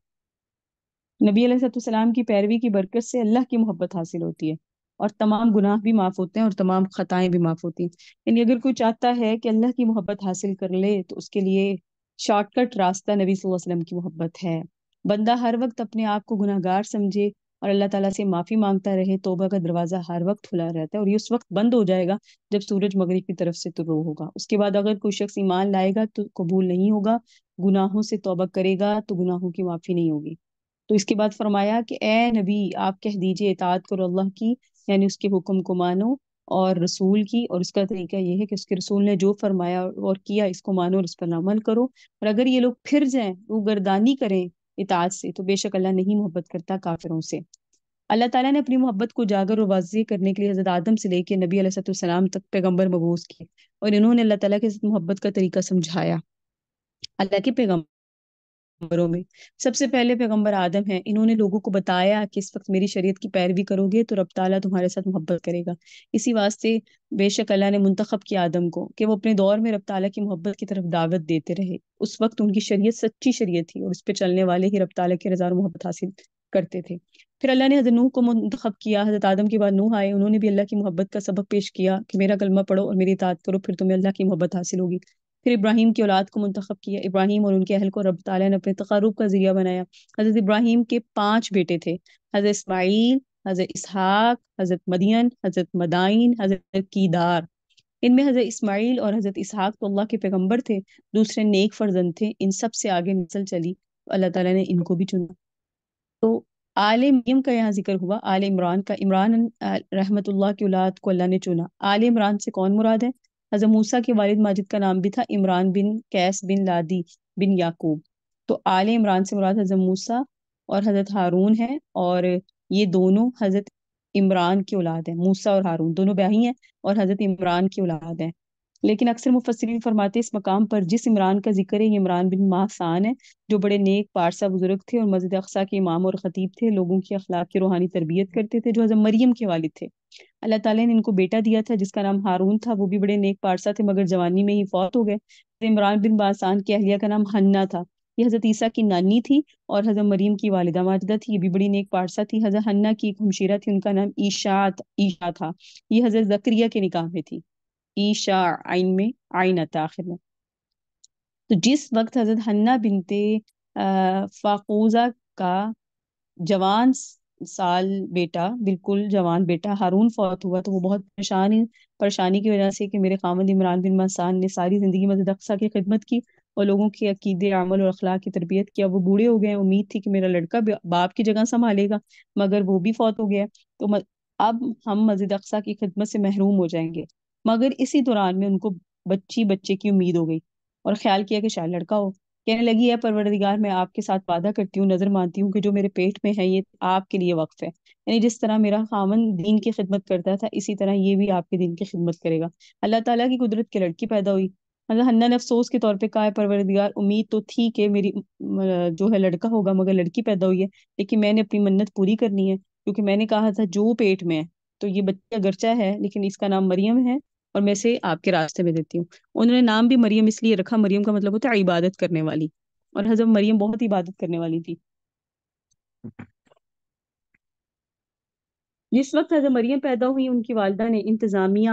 نبی علیہ الصلوۃ والسلام کی پیروی کی برکت سے اللہ کی محبت حاصل ہوتی ہے، اور تمام گناہ بھی معاف ہوتے ہیں اور تمام خطائیں بھی معاف ہوتی ہیں۔ یعنی اگر کوئی چاہتا ہے کہ اللہ کی محبت حاصل کر لے تو اس کے لیے شارٹ کٹ راستہ نبی صلی اللہ علیہ وسلم کی محبت ہے۔ بندہ ہر وقت اپنے آپ کو گناہ گار سمجھے اور اللہ تعالیٰ سے معافی مانگتا رہے، توبہ کا دروازہ ہر وقت کھلا رہتا ہے، اور یہ اس وقت بند ہو جائے گا جب سورج مغرب کی طرف سے طلوع ہوگا۔ اس کے بعد اگر کوئی شخص ایمان لائے گا تو قبول نہیں ہوگا، گناہوں سے توبہ کرے گا تو گناہوں کی معافی نہیں ہوگی۔ تو اس کے بعد فرمایا کہ اے نبی آپ کہہ دیجئے اطاعت کرو اللہ کی، یعنی اس کے حکم کو مانو، اور رسول کی، اور اس کا طریقہ یہ ہے کہ اس کے رسول نے جو فرمایا اور کیا اس کو مانو اور اس پر عمل کرو۔ اور اگر یہ لوگ پھر جائیں، وہ گردانی کریں اطاعت سے، تو بے شک اللہ نہیں محبت کرتا کافروں سے۔ اللہ تعالیٰ نے اپنی محبت کو جاگر اور واضح کرنے کے لیے حضرت آدم سے لے کے نبی علیہ الصلوۃ والسلام تک پیغمبر مبعوث کیے، اور انہوں نے اللہ تعالیٰ کے ساتھ محبت کا طریقہ سمجھایا۔ اللہ کے پیغمبروں میں سب سے پہلے پیغمبر آدم ہیں، انہوں نے لوگوں کو بتایا کہ اس وقت میری شریعت کی پیروی کرو گے تو رب تعالیٰ تمہارے ساتھ محبت کرے گا۔ اسی واسطے بے شک اللہ نے منتخب کیا آدم کو کہ وہ اپنے دور میں رب تعالیٰ کی محبت کی طرف دعوت دیتے رہے۔ اس وقت ان کی شریعت سچی شریعت تھی، اور اس پہ چلنے والے ہی رب تعالیٰ کی رضا اور محبت حاصل کرتے تھے۔ پھر اللہ نے حضرت نوح کو منتخب کیا، حضرت آدم کے بعد نوح آئے، انہوں نے بھی اللہ کی محبت کا سبق پیش کیا کہ میرا کلمہ پڑھو اور میری اطاعت کرو، پھر تمہیں اللہ کی محبت حاصل ہوگی۔ پھر ابراہیم کی اولاد کو منتخب کیا، ابراہیم اور ان کے اہل کو رب تعالیٰ نے اپنے تقرب کا ذریعہ بنایا۔ حضرت ابراہیم کے 5 بیٹے تھے، حضرت اسماعیل، حضرت اسحاق، حضرت مدین، حضرت مدائن، حضرت کیدار۔ ان میں حضرت اسماعیل اور حضرت اسحاق تو اللہ کے پیغمبر تھے، دوسرے نیک فرزند تھے، ان سب سے آگے نسل چلی تو اللہ تعالیٰ نے ان کو بھی چنا۔ تو آل مریم کا یہاں ذکر ہوا، آل عمران کا، عمران رحمت اللہ کی اولاد کو اللہ نے چنا۔ آل عمران سے کون مراد ہے؟ حضرت موسیٰ کے والد ماجد کا نام بھی تھا عمران بن قیس بن لادی بن یعقوب، تو آل عمران سے مراد حضرت موسیٰ اور حضرت ہارون ہیں، اور یہ دونوں حضرت عمران کی اولاد ہیں، موسیٰ اور ہارون دونوں بھائی ہیں اور حضرت عمران کی اولاد ہیں۔ لیکن اکثر مفسرین فرماتے اس مقام پر جس عمران کا ذکر ہے یہ عمران بن ماہسان ہے، جو بڑے نیک پارسا بزرگ تھے اور مسجد اقصیٰ کے امام اور خطیب تھے، لوگوں کی اخلاق کی روحانی تربیت کرتے تھے، جو حضرت مریم کے والد تھے۔ اللہ تعالیٰ نے ان کو بیٹا دیا تھا جس کا نام ہارون تھا، وہ بھی بڑے نیک پارسا تھے مگر جوانی میں ہی فوت ہو گئے۔ حضرت عمران بن ماہسان کی اہلیہ کا نام حنہ تھا، یہ حضرت عیسیٰ کی نانی تھی اور حضرت مریم کی والدہ ماجدہ تھی، یہ بھی بڑی نیک پارسا تھی۔ حضرت حنہ کی ایک ہمشیرہ تھی، ان کا نام عیشا تھا، یہ حضرت زکریا کے نکاح میں تھی۔ عیشا عین میں عین آتا آخر میں۔ تو جس وقت حضرت حنہ بنت فاقوزہ کا جوان سال بیٹا، بالکل جوان بیٹا ہارون فوت ہوا تو وہ بہت پریشانی کی وجہ سے کہ میرے خاوند عمران بن مہسان نے ساری زندگی مسجد اقصیٰ کی خدمت کی اور لوگوں کے عقیدے، عمل اور اخلاق کی تربیت کیا، وہ بوڑھے ہو گئے ہیں، امید تھی کہ میرا لڑکا باپ کی جگہ سنبھالے گا مگر وہ بھی فوت ہو گیا، تو اب ہم مسجد اقصیٰ کی خدمت سے محروم ہو جائیں گے۔ مگر اسی دوران میں ان کو بچے کی امید ہو گئی اور خیال کیا کہ شاید لڑکا ہو۔ کہنے لگی ہے پروردگار، میں آپ کے ساتھ وعدہ کرتی ہوں، نظر مانتی ہوں کہ جو میرے پیٹ میں ہے یہ آپ کے لیے وقف ہے، یعنی جس طرح میرا خاوند دین کی خدمت کرتا تھا اسی طرح یہ بھی آپ کے دین کی خدمت کرے گا۔ اللہ تعالیٰ کی قدرت کی لڑکی پیدا ہوئی۔ مطلب حنہ نے افسوس کے طور پہ کہا ہے پروردگار، امید تو تھی کہ میری جو ہے لڑکا ہوگا مگر لڑکی پیدا ہوئی ہے، لیکن میں نے اپنی منت پوری کرنی ہے کیونکہ میں نے کہا تھا جو پیٹ میں ہے، تو یہ بچہ گرچہ ہے لیکن اس کا نام مریم ہے اور میں اسے آپ کے راستے میں دیتی ہوں۔ انہوں نے نام بھی مریم اس لیے رکھا، مریم کا مطلب ہوتا ہے عبادت کرنے والی، اور حضرت مریم بہت عبادت کرنے والی تھی۔ جس وقت حضرت مریم پیدا ہوئی ان کی والدہ نے انتظامیہ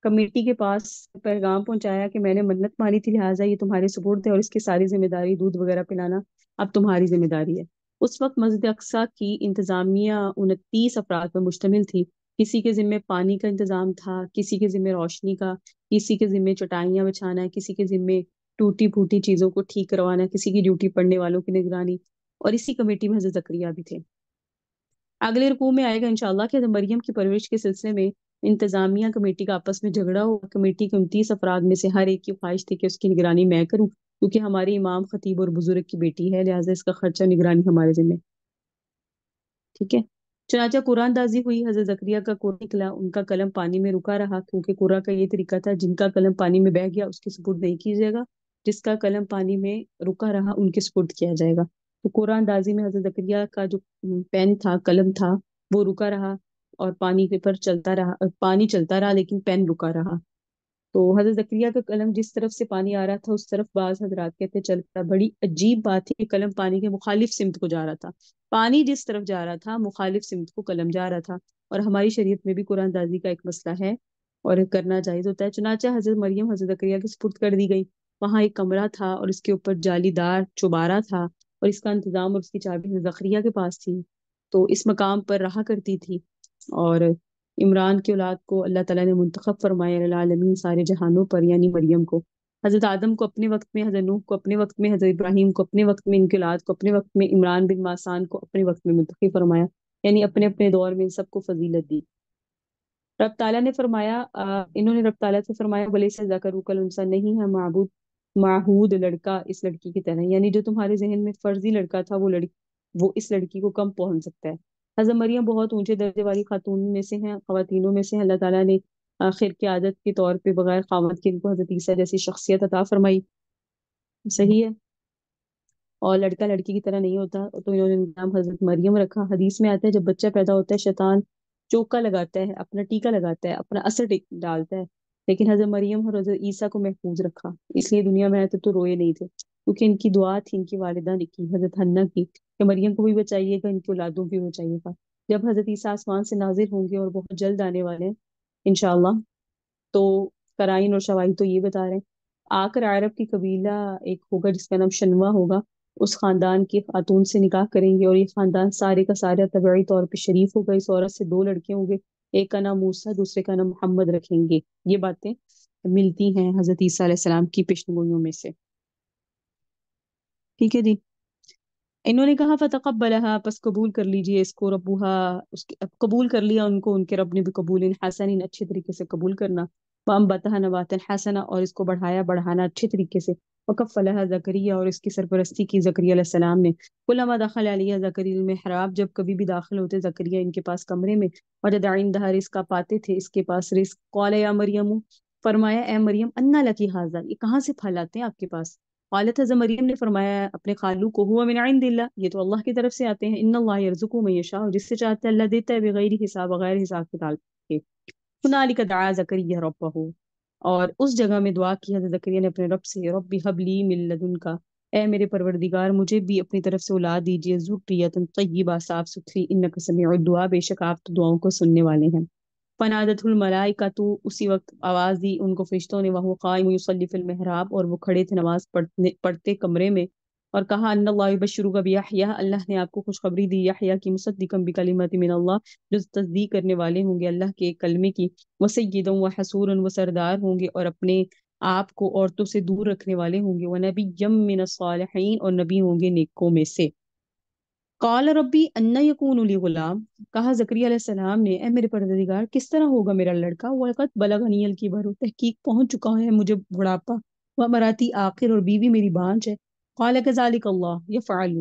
کمیٹی کے پاس پیغام پہنچایا کہ میں نے منت ماری تھی لہٰذا یہ تمہارے سپرد ہے اور اس کی ساری ذمہ داری دودھ وغیرہ پلانا اب تمہاری ذمہ داری ہے۔ اس وقت مسجد اقصیٰ کی انتظامیہ 29 افراد پر مشتمل تھی، کسی کے ذمے پانی کا انتظام تھا، کسی کے ذمے روشنی کا، کسی کے ذمے چٹائیاں بچھانا، کسی کے ذمے ٹوٹی پھوٹی چیزوں کو ٹھیک کروانا، کسی کی ڈیوٹی پڑھنے والوں کی نگرانی، اور اسی کمیٹی میں حضرت زکریا بھی تھے۔ اگلے رکوع میں آئے گا انشاءاللہ کہ حضرت مریم کی پرورش کے سلسلے میں انتظامیہ کمیٹی کا آپس میں جھگڑا ہوا۔ کمیٹی کے 29 افراد میں سے ہر ایک کی خواہش تھی کہ اس کی نگرانی میں کروں کیونکہ ہمارے امام خطیب اور بزرگ کی بیٹی ہے، لہٰذا اس کا خرچہ نگرانی ہمارے ذمہ۔ ٹھیک ہے، چنانچہ قرآن دازی ہوئی، حضرت زکریا کا قرآن نکلا، ان کا قلم پانی میں رکا رہا کیونکہ قرآن کا یہ طریقہ تھا جن کا قلم پانی میں بہہ گیا اس کے سپرد نہیں کیجیے گا، جس کا قلم پانی میں رکا رہا ان کے سپرد کیا جائے گا۔ تو قرآن دازی میں حضرت زکریا کا جو پین تھا، قلم تھا، وہ رکا رہا اور پانی کے پر چلتا رہا، پانی چلتا رہا لیکن پین رکا رہا۔ تو حضرت زکریا کا قلم جس طرف سے پانی آ رہا تھا اس طرف بعض حضرات کہتے چل پڑا۔ بڑی عجیب بات ہے کہ قلم پانی کے مخالف سمت کو جا رہا تھا، پانی جس طرف جا رہا تھا مخالف سمت کو قلم جا رہا تھا، اور ہماری شریعت میں بھی قرآن دازی کا ایک مسئلہ ہے اور کرنا جائز ہوتا ہے۔ چنانچہ حضرت مریم حضرت زکریا کے سپرد کر دی گئی۔ وہاں ایک کمرہ تھا اور اس کے اوپر جالی دار چوبارہ تھا اور اس کا انتظام اور اس کی چابی حضرت زکریا کے پاس تھی، تو اس مقام پر رہا کرتی تھی۔ اور عمران کی اولاد کو اللہ تعالیٰ نے منتخب فرمایا العالمین، سارے جہانوں پر، یعنی مریم کو۔ حضرت آدم کو اپنے وقت میں، حضرت نوح کو اپنے وقت میں، حضرت ابراہیم کو اپنے وقت میں، ان کی اولاد کو اپنے وقت میں، عمران بن ماسان کو اپنے وقت میں منتخب فرمایا، یعنی اپنے اپنے دور میں ان سب کو فضیلت دی۔ رب تعالیٰ نے فرمایا انہوں نے رب تعالیٰ سے فرمایا وَلَيْسَ الذَّكَرُ كَالْأُنثَىٰ، نہیں ہے معہود لڑکا اس لڑکی کی طرح، یعنی جو تمہارے ذہن میں فرضی لڑکا تھا وہ اس لڑکی کو کم پہنچ سکتا ہے۔ حضرت مریم بہت اونچے درجے والی خاتون میں سے ہیں، خواتینوں میں سے ہیں۔ اللہ تعالیٰ نے آخر کی عادت کے طور پہ بغیر خاوند کے ان کو حضرت عیسیٰ جیسی شخصیت عطا فرمائی، صحیح ہے، اور لڑکا لڑکی کی طرح نہیں ہوتا، تو انہوں نے نام حضرت مریم رکھا۔ حدیث میں آتا ہے جب بچہ پیدا ہوتا ہے شیطان چوکا لگاتا ہے، اپنا ٹیکا لگاتا ہے، اپنا اثر ڈالتا ہے، لیکن حضرت مریم اور حضرت عیسیٰ کو محفوظ رکھا، اس لیے دنیا میں آئے تو روئے نہیں تھے، کیونکہ ان کی دعا تھی ان کی والدہ نے کی، حضرت حنہ کی، کہ مریم کو بھی بچائیے گا، ان کی اولادوں بھی بچائیے گا۔ جب حضرت عیسیٰ آسمان سے نازل ہوں گے اور بہت جلد آنے والے ہیں انشاءاللہ، تو قرائن اور شواہد تو یہ بتا رہے ہیں آ کر عرب کی قبیلہ ایک ہوگا جس کا نام شنوا ہوگا، اس خاندان کی خاتون سے نکاح کریں گے اور یہ خاندان سارے کا سارا طبعی طور پہ شریف ہوگا۔ اس عورت سے 2 لڑکے ہوں گے، ایک کا نام موسیٰ دوسرے کا نام محمد رکھیں گے۔ یہ باتیں ملتی ہیں حضرت عیسیٰ علیہ السلام کی پیشن گوئیوں میں سے۔ ٹھیک ہے جی، انہوں نے کہا فتقبلها، پس قبول کر لیجئے اس کو، ربوہا، قبول کر لیا ان کو، ان کے رب نے بھی قبول حسن، اچھے طریقے سے قبول کرنا، وانبتها نباتا حسنا، اور اس کو بڑھانا اچھے طریقے سے، وکفلها زکریا، اور اس کی سرپرستی کی زکریا علیہ السلام نے، کلما دخل علیہ زکریا المحراب، جب کبھی بھی داخل ہوتے زکریا ان کے پاس کمرے میں، وجد عندها رزقا، پاتے تھے اس کے پاس رزق، قال یا مریم، فرمایا اے مریم انا لکی ھذا، یہ کہاں سے پھل آتے ہیں آپ کے پاس؟ قالت حضرت مریم نے فرمایا اپنے خالو کو، ہوا من عند اللہ، یہ تو اللہ کی طرف سے آتے ہیں، ان اللہ یرزق من یشاء، جس سے چاہتا ہے اللہ دیتا ہے، بغیر حساب، بغیر حساب کتاب کے۔ ہنالک دعا زکریا ربہ، اور اس جگہ میں دعا کی حضرت زکریا نے اپنے رب سے، رب ہب لی من لدنک، اے میرے پروردگار مجھے بھی اپنی طرف سے اولاد دیجیے، ذریۃ طیبہ، صاف ستھری، انک سمیع الدعاء، بے شک آپ تو دعاؤں کو سننے والے ہیں۔ فنادت الملائکہ، تو اسی وقت آواز دی ان کو فرشتوں نے، وہو قائم یصلی فی المحراب، اور وہ کھڑے تھے نماز پڑھتے کمرے میں، اور کہا ان اللہ یبشرک بیحییٰ، اللہ نے آپ کو خوشخبری دی یحییٰ کی، مصدقا بکلمات من اللہ، جو تصدیق کرنے والے ہوں گے اللہ کے ایک کلمے کی، وسیدا وحصورا، وہ سردار ہوں گے اور اپنے آپ کو عورتوں سے دور رکھنے والے ہوں گے، ونبیا من الصالحین، اور نبی ہوں گے نیکوں میں سے۔ قال ربی انا یکون لی غلام، کہا زکریا علیہ السلام نے اے میرے پروردگار کس طرح ہوگا میرا لڑکا، وقت بلغنی الکبر، تحقیق پہنچ چکا ہے مجھے بڑھاپا، وامراتی آخر، اور بیوی میری بانجھ ہے۔ قال کذالک اللہ یفعل،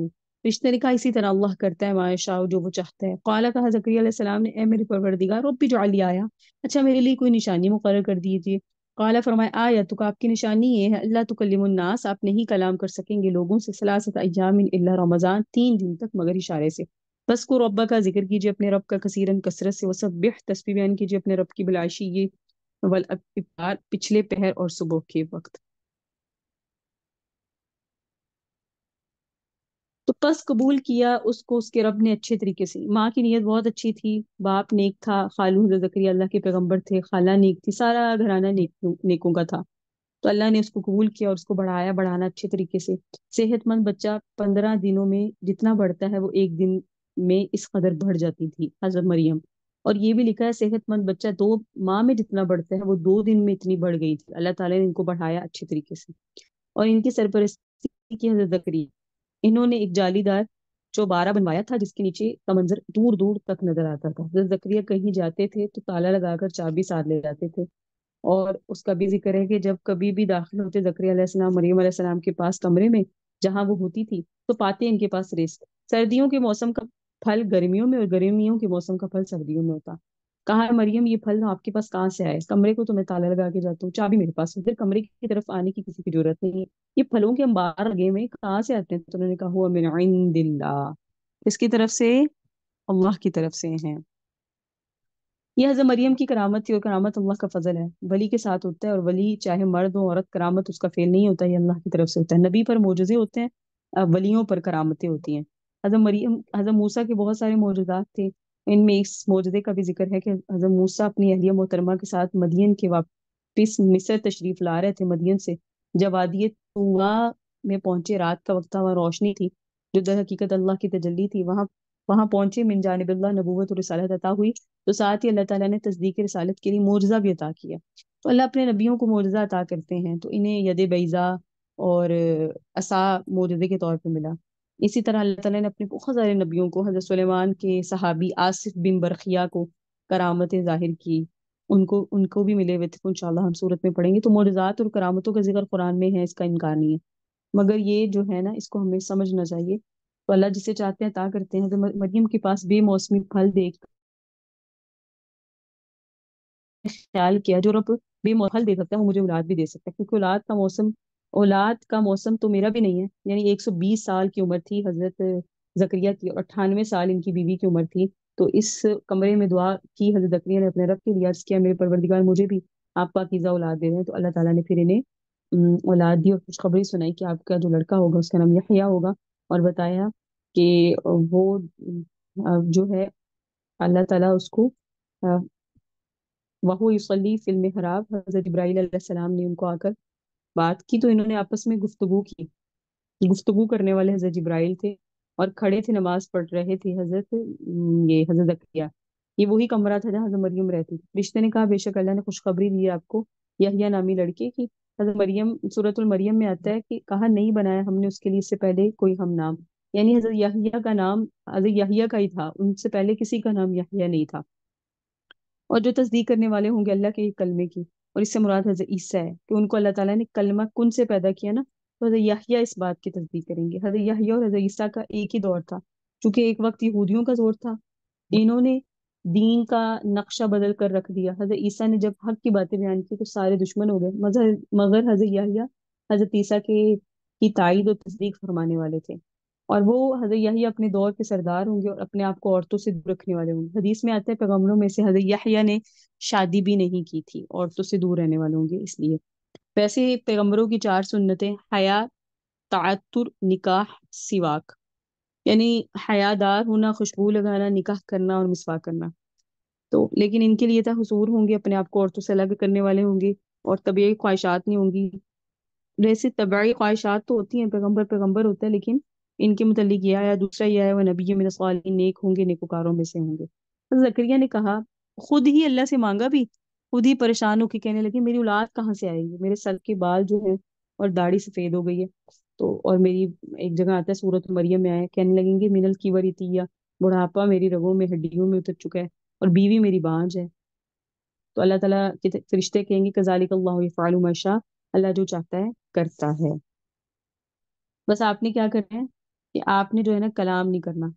رشتے نے کہا اسی طرح اللہ کرتا ہے، ما یشاء، جو وہ چاہتا ہے۔ قال، کہا زکریا علیہ السلام نے اے میرے پروردگار ربی اجعل لی آیا، اچھا میرے لیے کوئی نشانی مقرر کر دیجیے۔ قال، فرمایا آیتک، آپ کی نشانی یہ ہے، اللہ تکلم الناس، آپ نہیں کلام کر سکیں گے لوگوں سے، ثلاثۃ ایام الا رمضان، 3 دن تک مگر اشارے سے۔ بس کو ربا کا ذکر کیجیے اپنے رب کا کثیرن کثرت سے، وسبح، تسبیح بیان کیجیے اپنے رب کی، بالعشی والابکار، پچھلے پہر اور صبح کے وقت۔ تو پس قبول کیا اس کو اس کے رب نے اچھے طریقے سے، ماں کی نیت بہت اچھی تھی، باپ نیک تھا، خالو حضرت زکریا اللہ کے پیغمبر تھے، خالہ نیک تھی، سارا گھرانہ نیکوں کا تھا، تو اللہ نے اس کو قبول کیا اور اس کو بڑھانا اچھے طریقے سے۔ صحت مند بچہ 15 دنوں میں جتنا بڑھتا ہے وہ ایک دن میں اس قدر بڑھ جاتی تھی حضرت مریم، اور یہ بھی لکھا ہے صحت مند بچہ 2 ماہ میں جتنا بڑھتا ہے وہ 2 دن میں اتنی بڑھ گئی تھی، اللہ تعالیٰ نے ان کو بڑھایا اچھے طریقے سے، اور ان کی سرپرستی کی حضرت زکریا، انہوں نے ایک جالی دار چوبارہ بنوایا تھا جس کے نیچے کا منظر دور دور تک نظر آتا تھا، حضرت زکریا کہیں جاتے تھے تو تالا لگا کر چابی ساتھ لے جاتے تھے، اور اس کا بھی ذکر ہے کہ جب کبھی بھی داخل ہوتے زکریا علیہ السلام مریم علیہ السلام کے پاس کمرے میں جہاں وہ ہوتی تھی تو پاتے ان کے پاس رزق، سردیوں کے موسم کا پھل گرمیوں میں اور گرمیوں کے موسم کا پھل سردیوں میں ہوتا۔ کہا مریم یہ پھل آپ کے پاس کہاں سے آئے، کمرے کو تو میں تالا لگا کے جاتا ہوں، چابی میرے پاس ہے، پھر کمرے کی طرف آنے کی کسی کی ضرورت نہیں ہے، یہ پھلوں کے انبار لگے ہوئے کہاں سے آتے ہیں، تو انہوں نے کہا ہوا من عند اللہ، اس کی طرف سے، اللہ کی طرف سے ہیں۔ یہ حضرت مریم کی کرامت تھی، اور کرامت اللہ کا فضل ہے، ولی کے ساتھ ہوتا ہے، اور ولی چاہے مرد ہو عورت، کرامت اس کا فعل نہیں ہوتا، یہ اللہ کی طرف سے ہوتا ہے، نبی پر معجزے ہوتے ہیں، ولیوں پر کرامتیں ہوتی ہیں۔ حضرت مریم، حضرت موسیٰ کے بہت سارے معجزات تھے، ان میں اس معجزے کا بھی ذکر ہے کہ حضرت موسیٰ اپنی اہلیہ محترمہ کے ساتھ مدین کے واپس مصر تشریف لا رہے تھے، مدین سے جب وادی طویٰ میں پہنچے، رات کا وقت تھا، وہاں روشنی تھی جو در حقیقت اللہ کی تجلی تھی، وہاں وہاں پہنچے، من جانب اللہ نبوت اور رسالت عطا ہوئی، تو ساتھ ہی اللہ تعالیٰ نے تصدیق رسالت کے لیے معجزہ بھی عطا کیا، تو اللہ اپنے نبیوں کو معجزہ عطا کرتے ہیں، تو انہیں ید بیضا اور عصا معجزے کے طور پہ ملا۔ اسی طرح اللہ تعالیٰ نے اپنے بہت سارے نبیوں کو، حضرت سلیمان کے صحابی آصف بن برخیا کو کرامتیں ظاہر کی، ان کو بھی ملے ہوئے تھے، انشاءاللہ ہم صورت میں پڑھیں گے، تو معجزات اور کرامتوں کا ذکر قرآن میں ہے، اس کا انکار نہیں ہے، مگر یہ جو ہے نا اس کو ہمیں سمجھنا چاہیے، تو اللہ جسے چاہتے ہیں عطا کرتے ہیں، تو مریم کے پاس بے موسمی پھل دیکھ خیال کیا جو رب بے موسم دے سکتا ہے وہ مجھے اولاد بھی دے سکتا ہے، کیونکہ اولاد کا موسم تو میرا بھی نہیں ہے، یعنی 120 سال کی عمر تھی حضرت زکریا کی، اور 98 سال ان کی بیوی کی عمر تھی، تو اس کمرے میں دعا کی حضرت زکریا نے اپنے رب کے لیے، عرض کیا میرے پروردگار مجھے بھی آپ پاکیزہ اولاد دے رہے ہیں، تو اللہ تعالیٰ نے پھر انہیں اولاد دی، اور خوشخبری سنائی کہ آپ کا جو لڑکا ہوگا اس کا نام یحییٰ ہوگا، اور بتایا کہ وہ جو ہے اللہ تعالیٰ اس کو وہو یصلی فی المحراب، حضرت ابراہیل علیہ السلام نے ان کو آ کر بات کی، تو انہوں نے آپس میں گفتگو کی، گفتگو کرنے والے حضرت جبرائیل تھے، اور کھڑے تھے نماز پڑھ رہے تھے یہ حضرت زکریا، یہ وہی کمرہ تھا جہاں حضرت مریم رہتی تھی، رشتے نے کہا بے شک اللہ نے خوشخبری دی ہے آپ کو یحییٰ نامی لڑکے کی، حضرت مریم سورۃ المریم میں آتا ہے کہ کہا نہیں بنایا ہم نے اس کے لیے اس سے پہلے کوئی ہم نام، یعنی حضرت یحییٰ کا نام حضرت یحییٰ کا ہی تھا، ان سے پہلے کسی کا نام یحییٰ نہیں تھا، اور جو تصدیق کرنے والے ہوں گے اللہ کے ایک کلمے کی، اور اس سے مراد حضرت عیسیٰ ہے کہ ان کو اللہ تعالیٰ نے کلمہ کن سے پیدا کیا نا، تو حضرت یحییٰ اس بات کی تصدیق کریں گے، حضرت یحییٰ اور حضرت عیسیٰ کا ایک ہی دور تھا، چونکہ ایک وقت یہودیوں کا دور تھا، انہوں نے دین کا نقشہ بدل کر رکھ دیا. حضرت عیسیٰ نے جب حق کی باتیں بیان کی تو سارے دشمن ہو گئے، مگر حضرت یحییٰ حضرت عیسیٰ کی تائید اور تصدیق فرمانے والے تھے. اور وہ حضرت یحییٰ اپنے دور کے سردار ہوں گے اور اپنے آپ کو عورتوں سے دور رکھنے والے ہوں گے. حدیث میں آتا ہے پیغمبروں میں سے حضرت یحییٰ نے شادی بھی نہیں کی تھی، عورتوں سے دور رہنے والے ہوں گے اس لیے. ویسے پیغمبروں کی 4 سنتیں: حیا، تعطر، نکاح، سواک. یعنی حیا دار ہونا، خوشبو لگانا، نکاح کرنا اور مسواک کرنا. تو لیکن ان کے لیے تھا حضور ہوں گے، اپنے آپ کو عورتوں سے الگ کرنے والے ہوں گے، اور طبیعی خواہشات نہیں ہوں گی. ویسے طبیعی خواہشات تو ہوتی ہیں، پیغمبر پیغمبر ہوتا ہے، لیکن ان کے متعلق یہ آیا دوسرا یہ آیا وہ نبی من الصالحین، نیک ہوں گے، نیکوکاروں میں سے ہوں گے. حضرت زکریا نے کہا، خود ہی اللہ سے مانگا بھی، خود ہی پریشان ہو کے کہنے لگے میری اولاد کہاں سے آئے گی، میرے سر کے بال جو ہیں اور داڑھی سفید ہو گئی ہے. تو اور میری ایک جگہ آتا ہے سورۃ مریم میں آیا، کہنے لگیں گے من الکبر، بڑھاپا میری رگوں میں ہڈیوں میں اتر چکا ہے، اور بیوی میری بانجھ ہے. تو اللہ تعالیٰ کے فرشتے کہیں گے کذالک اللہ یفعل ما یشاء، اللہ جو چاہتا ہے کرتا ہے. بس آپ نے کیا کرنا ہے کہ آپ نے جو ہے نا کلام نہیں کرنا.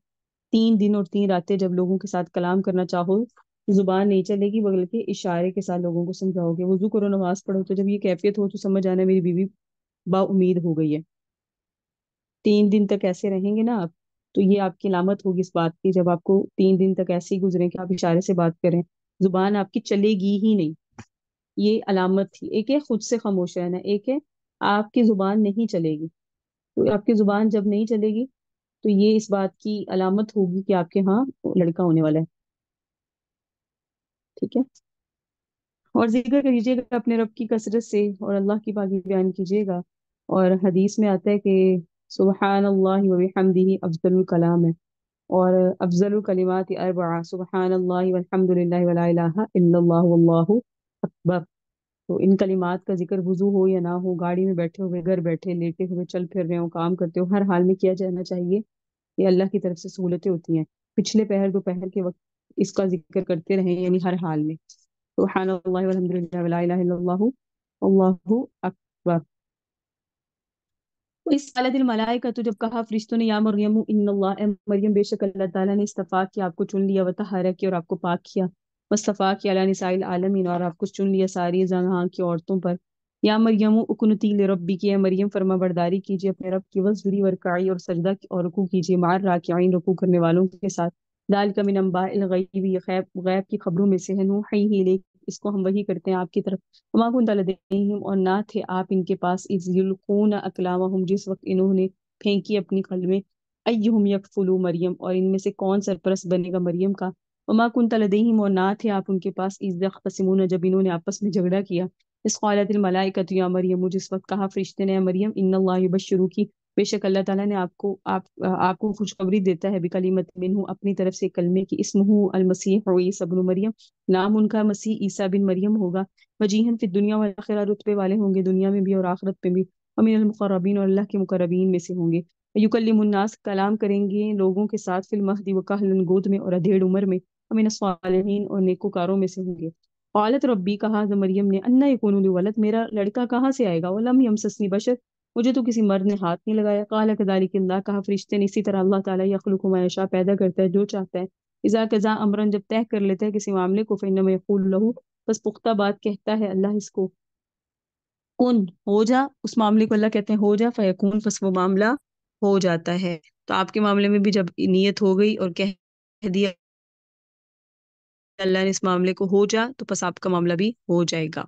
3 دن اور 3 راتیں جب لوگوں کے ساتھ کلام کرنا چاہو، زبان نہیں چلے گی، بلکہ اشارے کے ساتھ لوگوں کو سمجھاؤ گے. وضو کرو، نماز پڑھو. تو جب یہ کیفیت ہو تو سمجھ آنا میری بیوی با امید ہو گئی ہے. 3 دن تک ایسے رہیں گے نا آپ، تو یہ آپ کی علامت ہوگی اس بات کی، جب آپ کو 3 دن تک ایسے ہی گزرے کہ آپ اشارے سے بات کریں، زبان آپ کی چلے گی ہی نہیں. یہ علامت تھی. ایک ہے خود سے خاموش رہنا، ایک ہے آپ کی زبان نہیں چلے گی. تو آپ کی زبان جب نہیں چلے گی تو یہ اس بات کی علامت ہوگی کہ آپ کے ہاں لڑکا ہونے والا ہے. ٹھیک ہے. اور ذکر کیجیے گا اپنے رب کی کثرت سے، اور اللہ کی پاکی بیان کیجیے گا. اور حدیث میں آتا ہے کہ سبحان اللہ و بحمدہ افضل الکلام ہے، اور افضل الکلمات اربعہ: سبحان اللہ والحمد للہ ولا الہ الا اللہ واللہ اکبر. تو ان کلمات کا ذکر وضو ہو یا نہ ہو، گاڑی میں بیٹھے ہوئے، گھر بیٹھے، لیٹے ہوئے، چل پھر رہے ہو، کام کرتے ہو، ہر حال میں کیا جانا چاہیے. یہ اللہ کی طرف سے سہولتیں ہوتی ہیں. پچھلے پہر دوپہر کے وقت اس کا ذکر کرتے رہیں، یعنی ہر حال میں سبحان اللہ والحمد للہ ولا الہ الا اللہ اللہ اکبر. اس قالت الملائکہ، تو جب کہا فرشتوں نے یا مریم ان اللہ، اے مریم بے شک اللہ تعالیٰ نے استفاق کیا، آپ کو چن لیا، وطہرک کیا اور آپ کو پاک کیا، واصطفاک کیا علی نساء العالمین اور آپ کو چن لیا ساری جہاں کی عورتوں پر. یا مریم اقنتی لربی کی، اے مریم فرما برداری کیجیے اپنے رب کی، وسجدی ورکعی اور سجدہ اور رکوع کیجیے، مع الراکعین رکوع کرنے والوں کے ساتھ. ذالک من انباء الغیب، یہ غیب کی خبروں میں سے ہے، نوحیہ الیک، اس کو ہم وحی کرتے ہیں آپ کی طرف. وما كنت لديهم، اور نہ تھے آپ ان کے پاس، اذ یلقون اقلامهم، جس وقت انہوں نے پھینکی اپنی قلمیں، ایہم یکفل مریم، اور ان میں سے کون سرپرست بنے گا مریم کا. وما كنت لديهم، اور نہ تھے آپ ان کے پاس، اذ یختصمون، جب انہوں نے آپس میں جھگڑا کیا. اس قالت الملائکۃ یا مریم، جس وقت کہا فرشتے نے مریم ان اللہ یبشروکی، بے شک اللہ تعالیٰ نے آپ کو خوشخبری دیتا ہے، بکلمت منہ، اپنی طرف سے کلمے کی، اسمہ المسیح عیسی ابن مریم، نام ان کا مسیح عیسیٰ بن مریم ہوگا. وجیہن فی الدنیا والآخرہ، رتبے والے ہوں گے دنیا میں بھی اور آخرت میں بھی. ومن المقربین، اور اللہ کے مقربین میں سے ہوں گے. یکلم الناس، کلام کریں گے لوگوں کے ساتھ، فی المہد وکہلا، گود میں اور ادھیڑ عمر میں. ومن الصالحین، اور نیکوکاروں میں سے ہوں گے. قالت ربی، کہا مریم نے، انا یکون لی ولد، میرا لڑکا کہاں سے آئے گا، ولم یمسسنی بشر، مجھے تو کسی مرد نے ہاتھ نہیں لگایا. قال کذالک اللہ، کہا فرشتے نے اسی طرح اللہ تعالیٰ یخلق ما یشاء، پیدا کرتا ہے جو چاہتا ہے. اذا قضا امرا، جب طے کر لیتا ہے کسی معاملے کو، فانما یقول له، بس پختہ بات کہتا ہے اللہ اس کو، کن، ہو جا. اس معاملے کو اللہ کہتے ہیں ہو جا، فیکون، پس وہ معاملہ ہو جاتا ہے. تو آپ کے معاملے میں بھی جب نیت ہو گئی اور کہہ دیا اللہ نے اس معاملے کو ہو جا، تو پس آپ کا معاملہ بھی ہو جائے گا.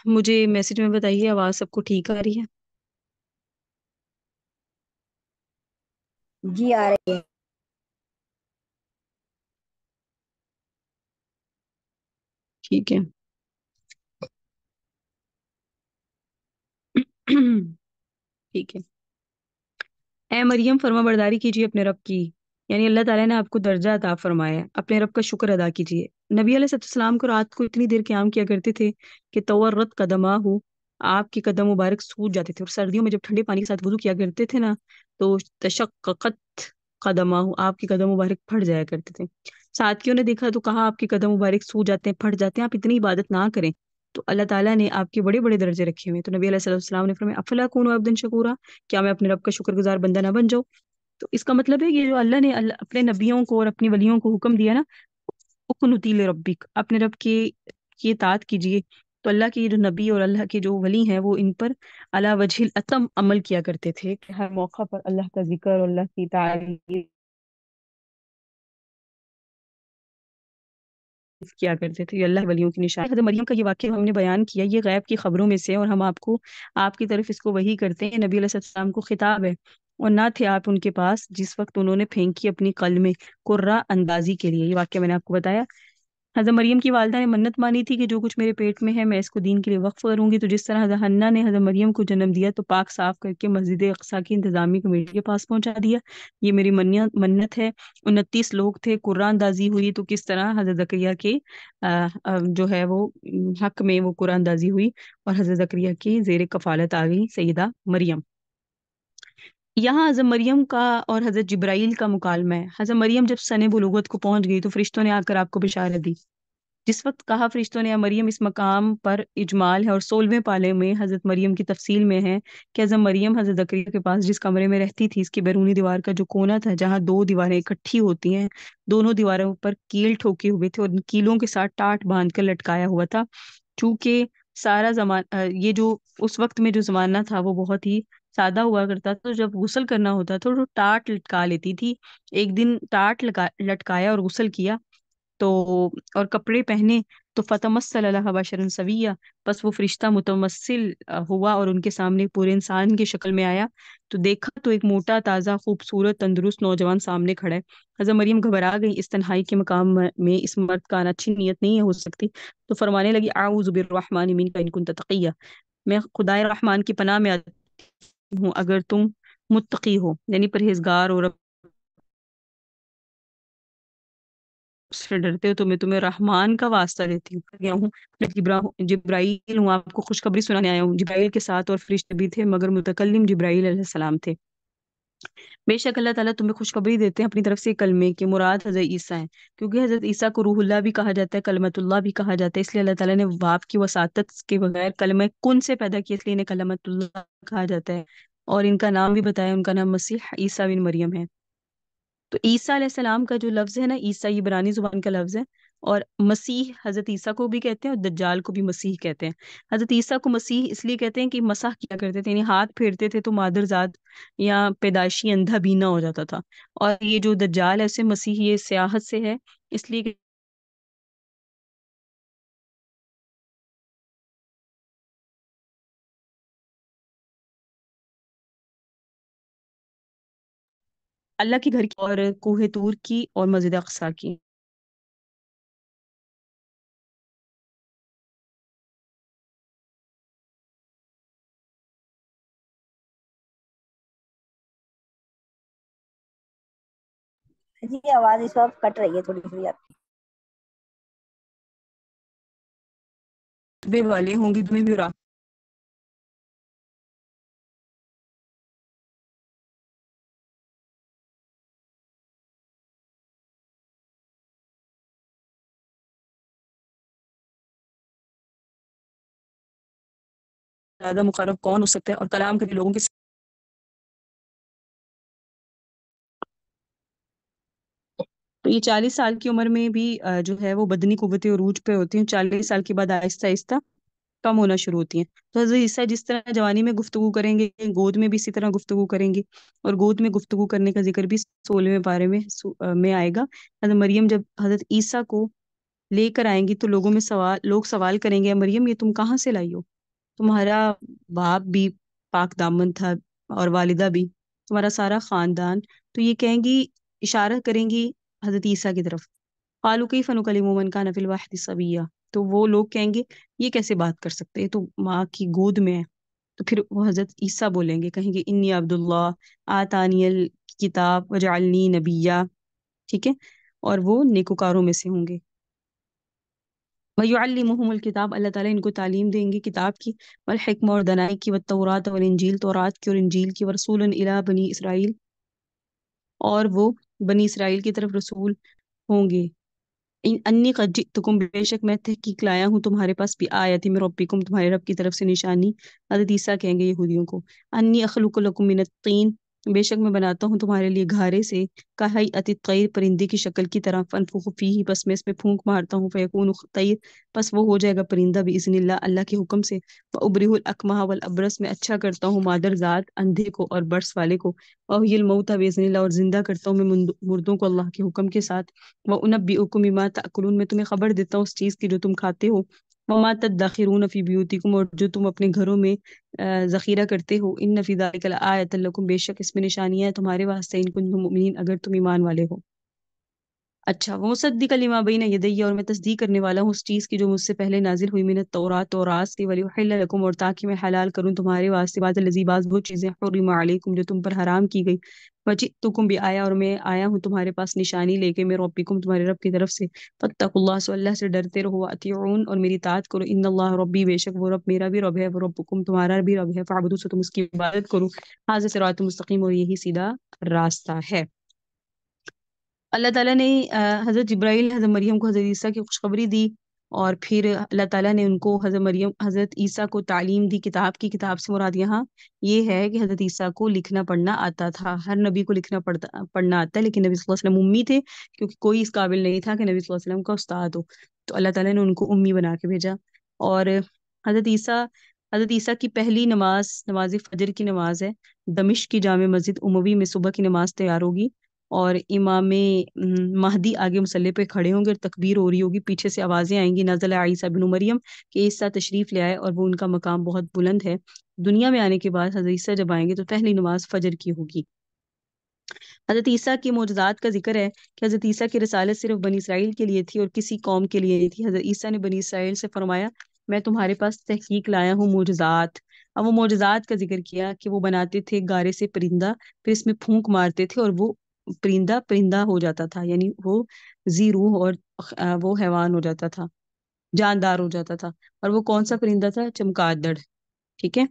مجھے میسج میں بتائیے آواز سب کو ٹھیک آ رہی ہے؟ جی آ رہی ہے. ٹھیک ہے. ٹھیک ہے. اے مریم فرما برداری کیجیے اپنے رب کی، یعنی اللہ تعالیٰ نے آپ کو درجہ عطا فرمایا ہے، اپنے رب کا شکر ادا کیجیے. نبی علیہ السلام کو رات کو اتنی دیر قیام کیا کرتے تھے کہ تورت قدمہ ہو، آپ کے قدم مبارک سوج جاتے تھے. اور سردیوں میں جب ٹھنڈے پانی کے ساتھ وضو کیا کرتے تھے نا، تو تشققت قدمہ ہو، آپ کے قدم مبارک پھٹ جایا کرتے تھے. ساتھیوں نے دیکھا تو کہا آپ کے قدم مبارک سوج جاتے ہیں، پھٹ جاتے ہیں، آپ اتنی عبادت نہ کریں. تو اللہ تعالیٰ نے آپ کے بڑے بڑے درجے رکھے ہوئے. تو نبی علیہ السلام نے فرمایا افلا کون عبدا شکورا، کیا میں اپنے رب کا شکر گزار بندہ نہ بن جاؤں. تو اس کا مطلب ہے کہ جو اللہ نے اپنے نبیوں کو اور اپنی ولیوں کو حکم دیا نا، اقنتی لربک، اپنے رب کی اطاعت کیجیے، تو اللہ کے جو نبی اور اللہ کے جو ولی ہیں وہ ان پر علی وجہ الاتم عمل کیا کرتے تھے، کہ ہر موقع پر اللہ کا ذکر اور اللہ کی تعریف کیا کرتے تھے۔ یہ اللہ ولیوں کی نشانی۔ حضرت مریم کا یہ واقعہ ہم نے بیان کیا، یہ غیب کی خبروں میں سے، اور ہم آپ کی طرف اس کو وحی کرتے ہیں۔ نبی علیہ السلام کو خطاب ہے، اور نہ تھے آپ ان کے پاس جس وقت انہوں نے پھینکی اپنی قلمیں قرہ اندازی کے لیے۔ یہ واقعہ میں نے آپ کو بتایا۔ حضرت مریم کی والدہ نے منت مانی تھی کہ جو کچھ میرے پیٹ میں ہے میں اس کو دین کے لیے وقف کروں گی۔ تو جس طرح حضرت حنہ نے حضرت مریم کو جنم دیا تو پاک صاف کر کے مسجد اقصیٰ کی انتظامی کمیٹی کے پاس پہنچا دیا، یہ میری منت ہے۔ 29 لوگ تھے، قرآن اندازی ہوئی، تو کس طرح حضرت زکریا کے جو ہے وہ حق میں وہ قرآن اندازی ہوئی، اور حضرت زکریا کی زیر کفالت آ گئی سیدہ مریم۔ یہاں حضرت مریم کا اور حضرت جبرائیل کا مکالمہ ہے۔ حضرت مریم جب سن بلوغت کو پہنچ گئی تو فرشتوں نے آ کر آپ کو بشارت دی۔ جس وقت کہا فرشتوں نے، یا مریم اس مقام پر اجمال ہے، اور 16ویں پالے میں حضرت مریم کی تفصیل میں ہے کہ حضرت مریم حضرت زکریا کے پاس جس کمرے میں رہتی تھی، اس کی بیرونی دیوار کا جو کونا تھا جہاں 2 دیواریں اکٹھی ہوتی ہیں، دونوں دیواروں پر کیل ٹھوکے ہوئے تھے، اور ان کیلوں کے ساتھ ٹاٹ باندھ کر لٹکایا ہوا تھا۔ چونکہ سارا یہ جو اس وقت میں جو زمانہ تھا وہ بہت ہی سادہ ہوا کرتا تھا، تو جب غسل کرنا ہوتا تھا تو ٹاٹ لٹکا لیتی تھی۔ ایک دن ٹاٹ لٹکایا اور غسل کیا، تو اور کپڑے پہنے، تو فتمثل لها بشرا سویا، بس وہ فرشتہ متمثل ہوا اور ان کے سامنے پورے انسان کی شکل میں آیا، تو دیکھا تو ایک موٹا تازہ خوبصورت تندرست نوجوان سامنے کھڑا ہے۔ حضرت مریم گھبرا گئی، اس تنہائی کے مقام میں اس مرد کا آنا اچھی نیت نہیں ہو سکتی، تو فرمانے لگی اعوذ بالرحمن منک ان کنت تقیہ، میں خدائے رحمان کی پناہ میں آتی ہوں اگر تم متقی ہو، یعنی پرہیزگار اور سے ڈرتے ہو، تو میں تمہیں رحمان کا واسطہ دیتی ہوں، گیا ہوں، میں جبرائیل ہوں، آپ کو خوشخبری سنانے آیا ہوں۔ جبرائیل کے ساتھ اور فرشتے بھی تھے، مگر متکلم جبرائیل علیہ السلام تھے۔ بے شک اللہ تعالیٰ تمہیں خوشخبری دیتے ہیں اپنی طرف سے کلمے کی، مراد حضرت عیسیٰ ہیں، کیونکہ حضرت عیسیٰ کو روح اللہ بھی کہا جاتا ہے، کلمت اللہ بھی کہا جاتا ہے، اس لیے اللہ تعالیٰ نے باپ کی وساطت کے بغیر کلمہ کن سے پیدا کیا، اس لیے انہیں کلمت اللہ کہا جاتا ہے، اور ان کا نام بھی بتایا، ان کا نام مسیح عیسیٰ بن مریم ہے۔ تو عیسیٰ علیہ السلام کا جو لفظ ہے نا، عیسیٰ یہ عبرانی زبان کا لفظ ہے، اور مسیح حضرت عیسیٰ کو بھی کہتے ہیں اور دجال کو بھی مسیح کہتے ہیں۔ حضرت عیسیٰ کو مسیح اس لیے کہتے ہیں کہ مسح کیا کرتے تھے، یعنی ہاتھ پھیرتے تھے تو مادرزاد یا پیدائشی اندھا بینا ہو جاتا تھا، اور یہ جو دجال ہے اسے مسیح یہ سیاحت سے ہے، اس لیے کہ اللہ کے گھر کی اور کوہ طور کی اور مسجد اقصیٰ کی۔ جی آواز اس وقت کٹ رہی ہے تھوڑی تھوڑی آپ کی۔ بے والے ہوں گی تمہیں بھی زیادہ مقرب کون ہو سکتا ہے، اور کلام کے لوگوں کے تو یہ 40 سال کی عمر میں بھی جو ہے وہ بدنی قوتیں عروج پہ ہوتی ہیں، 40 سال کے بعد آہستہ آہستہ کم ہونا شروع ہوتی ہیں۔ تو حضرت عیسیٰ جس طرح جوانی میں گفتگو کریں گے، گود میں بھی اسی طرح گفتگو کریں گے، اور گود میں گفتگو کرنے کا ذکر بھی 16ویں پارے میں آئے گا۔ حضرت مریم جب حضرت عیسیٰ کو لے کر آئیں گی تو لوگ سوال کریں گے، مریم یہ تم کہاں سے لائی ہو؟ تمہارا باپ بھی پاک دامن تھا اور والدہ بھی، تمہارا سارا خاندان، تو یہ کہیں گی، اشارہ کریں گی حضرت عیسیٰ کی طرف، قالوا کیف نکلم من کان فی الوحد صبیا، تو وہ لوگ کہیں گے یہ کیسے بات کر سکتے ہیں، تو ماں کی گود میں ہے۔ تو پھر وہ حضرت عیسیٰ بولیں گے، کہیں گے انی عبداللہ آتانی الکتاب وجعلنی نبیا، ٹھیک ہے، اور وہ نیکوکاروں میں سے ہوں گے۔ وَيُعَلِّمُهُمُ الکتاب، اللہ تعالیٰ ان کو تعلیم دیں گے کتاب کی، والحکمہ اور دنائی کی، والتورات والانجیل، تورات کی اور انجیل کی، ورسولا الی بنی اسرائیل، اور وہ بنی اسرائیل کی طرف رسول ہوں گے۔ انی قد جئتکم، بے شک میں تحقیق لایا ہوں تمہارے پاس، بھی آیت من ربکم، تمہارے رب کی طرف سے نشانی۔ حضرت عیسیٰ کہیں گے یہودیوں کو، انی اخلق لکم من الطین، بے شک میں بناتا ہوں تمہارے لیے گھارے سے کہیئۃ الطیر پرندے کی شکل کی طرح، فانفخ فیہ بس میں اس میں پھونک مارتا ہوں، فیکون طیر بس وہ ہو جائے گا پرندہ باذن اللہ اللہ کے حکم سے، وابرئ الاکمہ والابرص میں اچھا کرتا ہوں مادر ذات اندھے کو اور برس والے کو، واحیی الموتى باذن اللہ اور زندہ کرتا ہوں میں مردوں کو اللہ کے حکم کے ساتھ، وانبئکم بما تاکلون میں تمہیں خبر دیتا ہوں اس چیز کی جو تم کھاتے ہو، وما تدخرون فی بیوتکم اور جو تم اپنے گھروں میں ذخیرہ کرتے ہو، ان فی ذلک لآیۃ لکم بے شک اس میں نشانیاں ہیں تمہارے واسطے، ان کنتم مؤمنین اگر تم ایمان والے ہو۔ اچھا، وہ مصدق لما بین یدی اور میں تصدیق کرنے والا ہوں اس چیز کی جو مجھ سے پہلے نازل ہوئی من التوراۃ توراۃ سے، ولیحل لکم اور تاکہ میں حلال کروں تمہارے واسطے بعض الذی بعض وہ چیزیں حرم علیکم جو تم پر حرام کی گئی، وجئتکم بآیہ اور میں آیا ہوں تمہارے پاس نشانی لے کے، میں ربکم تمہارے رب کی طرف سے، فاتقوا اللہ سو اللہ سے ڈرتے رہو، اطیعون اور میری اطاعت کرو، ان اللہ ربی بے شک وہ رب میرا بھی رب ہے، وہ ربکم تمہارا بھی رب ہے، فاعبدوا سو تم اس کی عبادت کرو، ھذا صراط مستقیم اور یہی سیدھا راستہ ہے۔ اللہ تعالیٰ نے حضرت جبرائیل حضرت مریم کو حضرت عیسیٰ کی خوشخبری دی، اور پھر اللہ تعالیٰ نے ان کو حضرت عیسیٰ کو تعلیم دی، کتاب سے مراد یہاں یہ ہے کہ حضرت عیسیٰ کو لکھنا پڑھنا آتا تھا، ہر نبی کو لکھنا پڑھنا آتا ہے، لیکن نبی صلی اللہ علیہ وسلم امی تھے کیونکہ کوئی اس قابل نہیں تھا کہ نبی صلی اللہ علیہ وسلم کا استاد ہو، تو اللہ تعالیٰ نے ان کو امی بنا کے بھیجا۔ اور حضرت عیسیٰ کی پہلی نماز فجر کی نماز ہے، دمشق کی جامع مسجد اموی میں صبح کی نماز تیار ہوگی، اور امام مہدی آگے مسلح پہ کھڑے ہوں گے اور تکبیر ہو رہی ہوگی، پیچھے سے آوازیں آئیں گی نزل عیسیٰ بن مریم کہ عیسیٰ تشریف لے آئے اور وہ ان کا مقام بہت بلند ہے۔ دنیا میں آنے کے بعد حضرت عیسیٰ جب آئیں گے تو پہلی نماز فجر کی ہوگی۔ حضرت عیسیٰ کی معجزات کا ذکر ہے کہ حضرت عیسیٰ کی رسالت صرف بنی اسرائیل کے لیے تھی اور کسی قوم کے لیے نہیں تھی۔ حضرت عیسیٰ نے بنی اسرائیل سے فرمایا میں تمہارے پاس تحقیق لایا ہوں معجزات، اب وہ معجزات کا ذکر کیا کہ وہ بناتے تھے گارے سے پرندہ، پھر اس میں پھونک مارتے تھے اور وہ پرندہ ہو جاتا تھا، یعنی وہ ذی روح اور وہ حیوان ہو جاتا تھا، جاندار ہو جاتا تھا، اور وہ کون سا پرندہ تھا؟ چمگادڑ، ٹھیک ہے،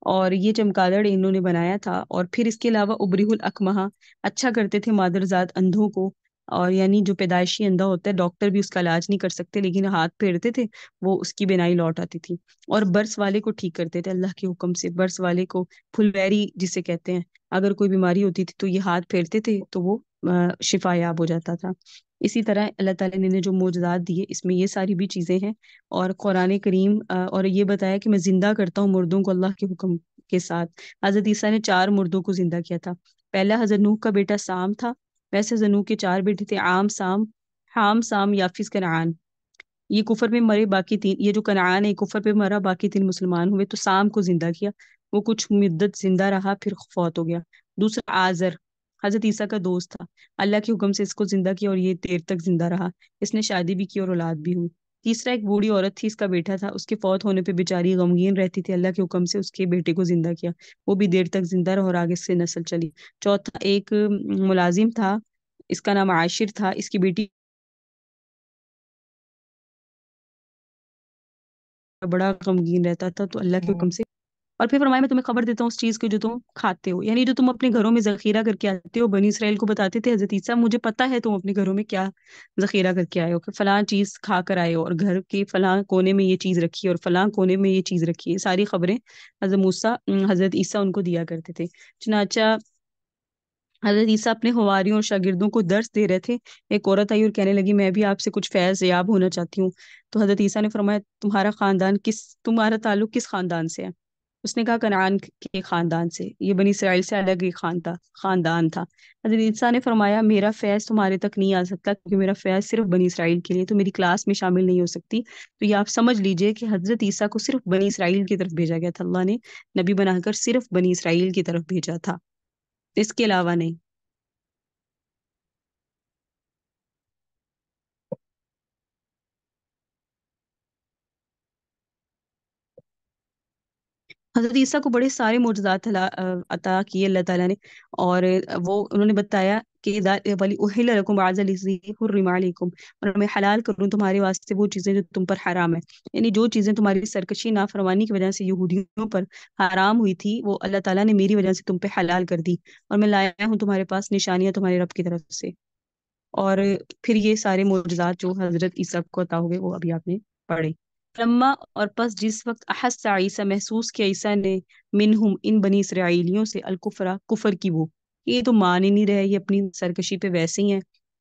اور یہ چمگادڑ انہوں نے بنایا تھا۔ اور پھر اس کے علاوہ ابریہ الاکمہ، اچھا کرتے تھے مادرزاد اندھوں کو، اور یعنی جو پیدائشی اندھا ہوتا ہے ڈاکٹر بھی اس کا علاج نہیں کر سکتے لیکن ہاتھ پھیرتے تھے وہ اس کی بینائی لوٹ آتی تھی، اور برس والے کو ٹھیک کرتے تھے اللہ کے حکم سے، برس والے کو پھلویری جسے کہتے ہیں، اگر کوئی بیماری ہوتی تھی تو یہ ہاتھ پھیرتے تھے تو وہ شفا یاب ہو جاتا تھا۔ اسی طرح اللہ تعالیٰ نے جو معجزات دیے اس میں یہ ساری بھی چیزیں ہیں، اور قرآن کریم اور یہ بتایا کہ میں زندہ کرتا ہوں مردوں کو اللہ کے حکم کے ساتھ۔ حضرت عیسیٰ نے 4 مردوں کو زندہ کیا تھا، پہلا حضرت نوح کا بیٹا سام تھا، ویسے حضرت نوح کے 4 بیٹے تھے، عام، سام، حام، سام، یافس، کنعان، یہ کفر میں مرے، باقی 3 یہ جو کنعان ہے کفر پہ مرا، باقی 3 مسلمان ہوئے، تو سام کو زندہ کیا، وہ کچھ مدت زندہ رہا پھر فوت ہو گیا۔ دوسرا آزر حضرت عیسیٰ کا دوست تھا، اللہ کے حکم سے اس کو زندہ کیا اور یہ دیر تک زندہ رہا، اس نے شادی بھی کی اور اولاد بھی ہوئی۔ تیسرا ایک بوڑھی عورت تھی، اس کا بیٹا تھا، اس کے فوت ہونے پہ بیچاری غمگین رہتی تھی، اللہ کے حکم سے اس کے بیٹے کو زندہ کیا، وہ بھی دیر تک زندہ رہا اور آگے سے نسل چلی۔ چوتھا ایک ملازم تھا، اس کا نام عاشر تھا، اس کی بیٹی بڑا غمگین رہتا تھا تو اللہ کے حکم سے، اور پھر فرمایا میں تمہیں خبر دیتا ہوں اس چیز کی جو تم کھاتے ہو، یعنی جو تم اپنے گھروں میں ذخیرہ کر کے آتے ہو، بنی اسرائیل کو بتاتے تھے حضرت عیسیٰ مجھے پتا ہے تم اپنے گھروں میں کیا ذخیرہ کر کے آئے ہو، کہ فلاں چیز کھا کر آئے ہو اور گھر کے فلاں کونے میں یہ چیز رکھی ہے اور فلاں کونے میں یہ چیز رکھی ہے، ساری خبریں حضرت عیسیٰ ان کو دیا کرتے تھے۔ چنانچہ حضرت عیسیٰ اپنے حواریوں اور شاگردوں کو درس دے رہے تھے، ایک عورت آئی اور کہنے لگی میں بھی آپ سے کچھ فیض یاب ہونا چاہتی ہوں، تو حضرت عیسیٰ نے فرمایا تمہارا تعلق کس خاندان سے ہے؟ اس نے کہا کنعان کے خاندان سے، یہ بنی اسرائیل سے الگ ایک خاندان تھا۔ حضرت عیسیٰ نے فرمایا میرا فیض تمہارے تک نہیں آ سکتا کیونکہ میرا فیض صرف بنی اسرائیل کے لیے، تو میری کلاس میں شامل نہیں ہو سکتی، تو یہ آپ سمجھ لیجئے کہ حضرت عیسیٰ کو صرف بنی اسرائیل کی طرف بھیجا گیا تھا، اللہ نے نبی بنا کر صرف بنی اسرائیل کی طرف بھیجا تھا، اس کے علاوہ نہیں۔ حضرت عیسیٰ کو بڑے سارے معجزات عطا کیے اللہ تعالیٰ نے، اور وہ انہوں نے بتایا کہ ولی احل لکم بعض الذی حرم علیکم، اور میں حلال کروں تمہارے واسطے وہ چیزیں جو تم پر حرام ہے، یعنی جو چیزیں تمہاری سرکشی نافرمانی کی وجہ سے یہودیوں پر حرام ہوئی تھی وہ اللہ تعالیٰ نے میری وجہ سے تم پہ حلال کر دی، اور میں لایا ہوں تمہارے پاس نشانیاں تمہارے رب کی طرف سے۔ اور پھر یہ سارے معجزات جو حضرت عیسیٰ کو عطا ہوئے وہ ابھی آپ نے پڑھے۔ لما اور پس جس وقت احس عیسیٰ محسوس کیا عیسیٰ نے منہم ان بنی اسرائیلیوں سے الکفرا کفر کی وہ، یہ تو مان ہی نہیں رہے، یہ اپنی سرکشی پہ ویسے ہی ہیں۔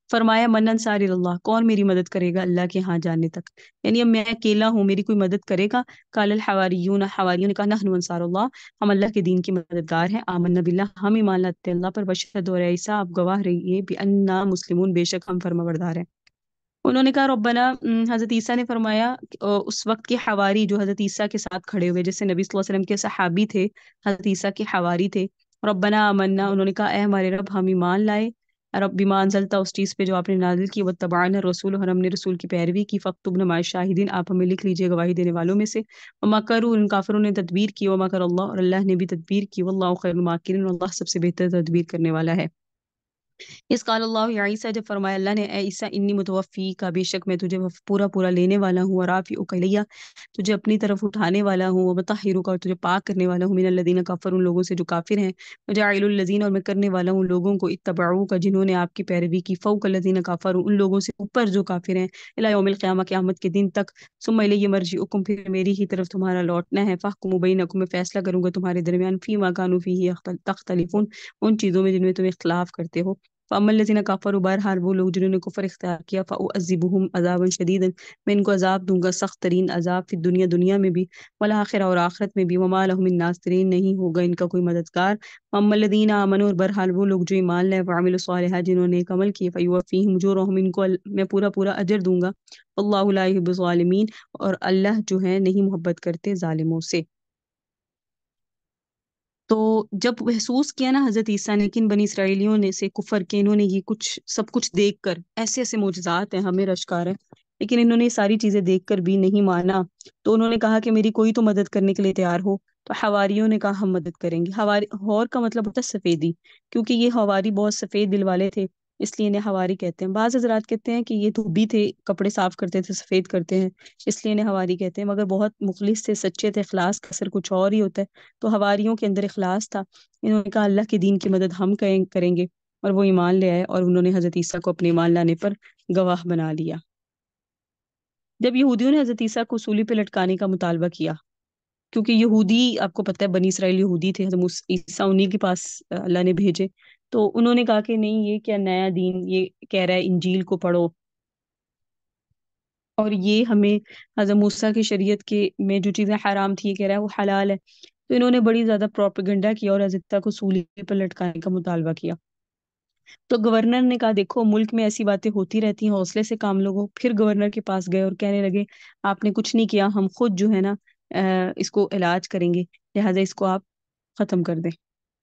فرمایا من انصار اللہ، کون میری مدد کرے گا اللہ کے ہاں جانے تک، یعنی اب میں اکیلا ہوں، میری کوئی مدد کرے گا؟ قال الحواریون، حواریوں نے کہا نحن انصار اللہ، ہم اللہ کے دین کی مددگار ہیں، آمنا باللہ، ہم ایمان لاتے ہیں اللہ پر، وشہد اور عیسیٰ آپ گواہ رہیے بأننا مسلمون، بے شک ہم فرمانبردار ہیں۔ انہوں نے کہا ربنا، حضرت عیسیٰ نے فرمایا، اس وقت کے حواری جو حضرت عیسیٰ کے ساتھ کھڑے ہوئے، جیسے نبی صلی اللہ علیہ وسلم کے صحابی تھے، حضرت عیسیٰ کے حواری تھے، ربنا آمنا، انہوں نے کہا اے ہمارے رب ہم ایمان لائے، رب بما انزلتا، اس چیز پہ جو آپ نے نازل کی، واتبعنا الرسول، اور ہم نے رسول کی پیروی کی، فاکتبنا مع الشاہدین، آپ ہمیں لکھ لیجئے گواہی دینے والوں میں سے، ومکروا، ان کافروں نے تدبیر کی، ومکر اللہ، اور اللہ نے بھی تدبیر کی، واللہ خیر الماکرین، اور اللہ سب سے بہتر تدبیر کرنے والا ہے۔ اس قال اللہ یا عیسیٰ، جب فرمایا اللہ نے اے عیسیٰ انی متوفی کا، بے شک میں تجھے پورا پورا لینے والا ہوں، اور رافعک الیہ، تجھے اپنی طرف اٹھانے والا ہوں، ومطہرک، اور تجھے پاک کرنے والا ہوں، من الذین کفروا، ان لوگوں سے جو کافر ہیں، وجاعل الذین، اور میں کرنے والا ہوں لوگوں کو، اتبعوک، جنہوں نے آپ کی پیروی کی، فوق الذین کفروا، ان لوگوں سے اوپر جو کافر ہیں، الی یوم القیامہ، قیامت کے دن تک، ثم الی مرجعکم، پھر میری ہی طرف تمہارا لوٹنا ہے، فاحکم بینکم، میں فیصلہ کروں گا تمہارے درمیان، فیما کانوا فیہ تختلفون، ان چیزوں میں جن میں تم اختلاف کرتے ہو۔ فَأَمَّا الَّذِينَ كَفَرُوا، بہرحال وہ لوگ جنہوں نے کفر اختیار کیا، فَأُعَذِّبُهُمْ عَذَابًا شَدِيدًا، میں ان کو عذاب دوں گا سخت ترین عذاب، فی الدنیا، دنیا میں بھی، والآخرہ، اور آخرت میں بھی، وما لهم من ناصرین، نہیں ہوگا ان کا کوئی مددگار۔ وَأَمَّا الَّذِينَ آمَنُوا، اور بہرحال وہ لوگ جو ایمان لائے، وعملوا الصالحات، جنہوں نے ایک عمل کیے، فَيُوَفِّيهِمْ أُجُورَهُمْ، ان کو میں پورا پورا اجر دوں گا، واللہ لا يحب الظالمین، اور اللہ جو ہے نہیں محبت کرتے ظالموں سے۔ تو جب محسوس کیا نا حضرت عیسیٰ نے کہ ان بنی اسرائیلیوں نے سے کفر کے، انہوں نے یہ کچھ سب کچھ دیکھ کر، ایسے ایسے معجزات ہیں ہمیں رشکار ہیں، لیکن انہوں نے یہ ساری چیزیں دیکھ کر بھی نہیں مانا، تو انہوں نے کہا کہ میری کوئی تو مدد کرنے کے لیے تیار ہو، تو حواریوں نے کہا ہم مدد کریں گے۔ حواری، حور کا مطلب ہوتا ہے سفیدی، کیونکہ یہ حواری بہت سفید دل والے تھے، اس لیے انہیں حواری کہتے ہیں۔ بعض حضرات کہتے ہیں کہ یہ دھوبی تھے، کپڑے صاف کرتے تھے، سفید کرتے ہیں، اس لیے انہیں حواری کہتے ہیں، مگر بہت مخلص تھے، سچے تھے، اخلاص کا اثر کچھ اور ہی ہوتا ہے، تو حواریوں کے اندر اخلاص تھا، انہوں نے کہا اللہ کے دین کی مدد ہم کریں گے، اور وہ ایمان لے آئے، اور انہوں نے حضرت عیسیٰ کو اپنے ایمان لانے پر گواہ بنا لیا۔ جب یہودیوں نے حضرت عیسیٰ کو سولی پہ لٹکانے کا مطالبہ کیا، کیونکہ یہودی آپ کو پتہ ہے بنی اسرائیل یہودی تھے، حضرت عیسیٰ انہی کے پاس اللہ نے بھیجے، تو انہوں نے کہا کہ نہیں، یہ کیا نیا دین، یہ کہہ رہا ہے انجیل کو پڑھو، اور یہ ہمیں حضرت موسیٰ کی شریعت کے میں جو چیزیں حرام تھی یہ کہہ رہا ہے وہ حلال ہے، تو انہوں نے بڑی زیادہ پروپیگنڈا کیا، اور حضرت عیسیٰ کو سولی پر لٹکانے کا مطالبہ کیا۔ تو گورنر نے کہا دیکھو ملک میں ایسی باتیں ہوتی رہتی ہیں، حوصلے سے کام لوگوں، پھر گورنر کے پاس گئے اور کہنے لگے آپ نے کچھ نہیں کیا، ہم خود جو ہے نا اس کو علاج کریں گے، لہٰذا اس کو آپ ختم کر دیں۔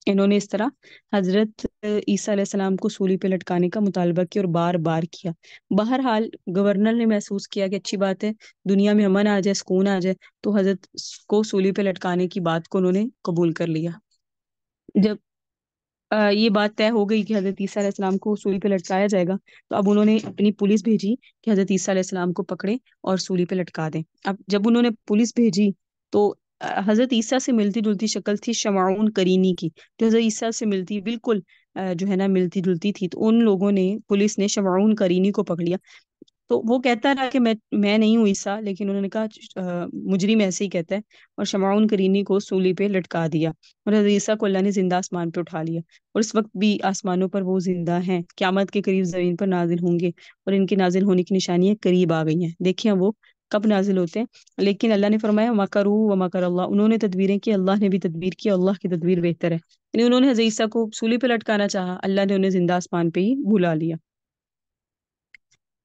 انہوں نے اس طرح حضرت عیسیٰ علیہ السلام کو سولی پہ لٹکانے کا مطالبہ کیا، اور بار بار کیا۔ بہرحال گورنر نے محسوس کیا کہ اچھی بات ہے، دنیا میں امن آ جائے، سکون آ جائے، تو حضرت کو سولی پہ لٹکانے کی بات کو انہوں نے قبول کر لیا۔ جب یہ بات طے ہو گئی کہ حضرت عیسیٰ علیہ السلام کو سولی پہ لٹکایا جائے گا، تو اب انہوں نے اپنی پولیس بھیجی کہ حضرت عیسیٰ علیہ السلام کو پکڑے اور سولی پہ لٹکا دیں۔ اب جب انہوں نے پولیس بھیجی تو حضرت عیسیٰ سے ملتی جلتی شکل تھی شمعون کرینی کی، جو حضرت عیسیٰ سے ملتی بالکل جو ہے نا ملتی جلتی تھی، تو ان لوگوں نے، پولیس نے شمعون کرینی کو پکڑ لیا۔ تو وہ کہتا رہا کہ میں نہیں ہوں عیسیٰ، لیکن انہوں نے کہا مجرم ایسے ہی کہتا ہے، اور شمعون کرینی کو سولی پہ لٹکا دیا، اور حضرت عیسیٰ کو اللہ نے زندہ آسمان پہ اٹھا لیا، اور اس وقت بھی آسمانوں پر وہ زندہ ہیں، قیامت کے قریب زمین پر نازل ہوں گے، اور ان کے نازل ہونے کی نشانیاں قریب آ گئی ہیں، دیکھیں وہ کب نازل ہوتے ہیں۔ لیکن اللہ نے فرمایا وَمَكَرُوا وَمَكَرَ اللَّهُ، انہوں نے تدبیریں کی، اللہ نے بھی تدبیر کی، اللہ کی تدبیر بہتر ہے، یعنی انہوں نے حضرت عیسیٰ کو سولی پہ لٹکانا چاہا، اللہ نے انہیں زندہ آسمان پہ ہی بلا لیا،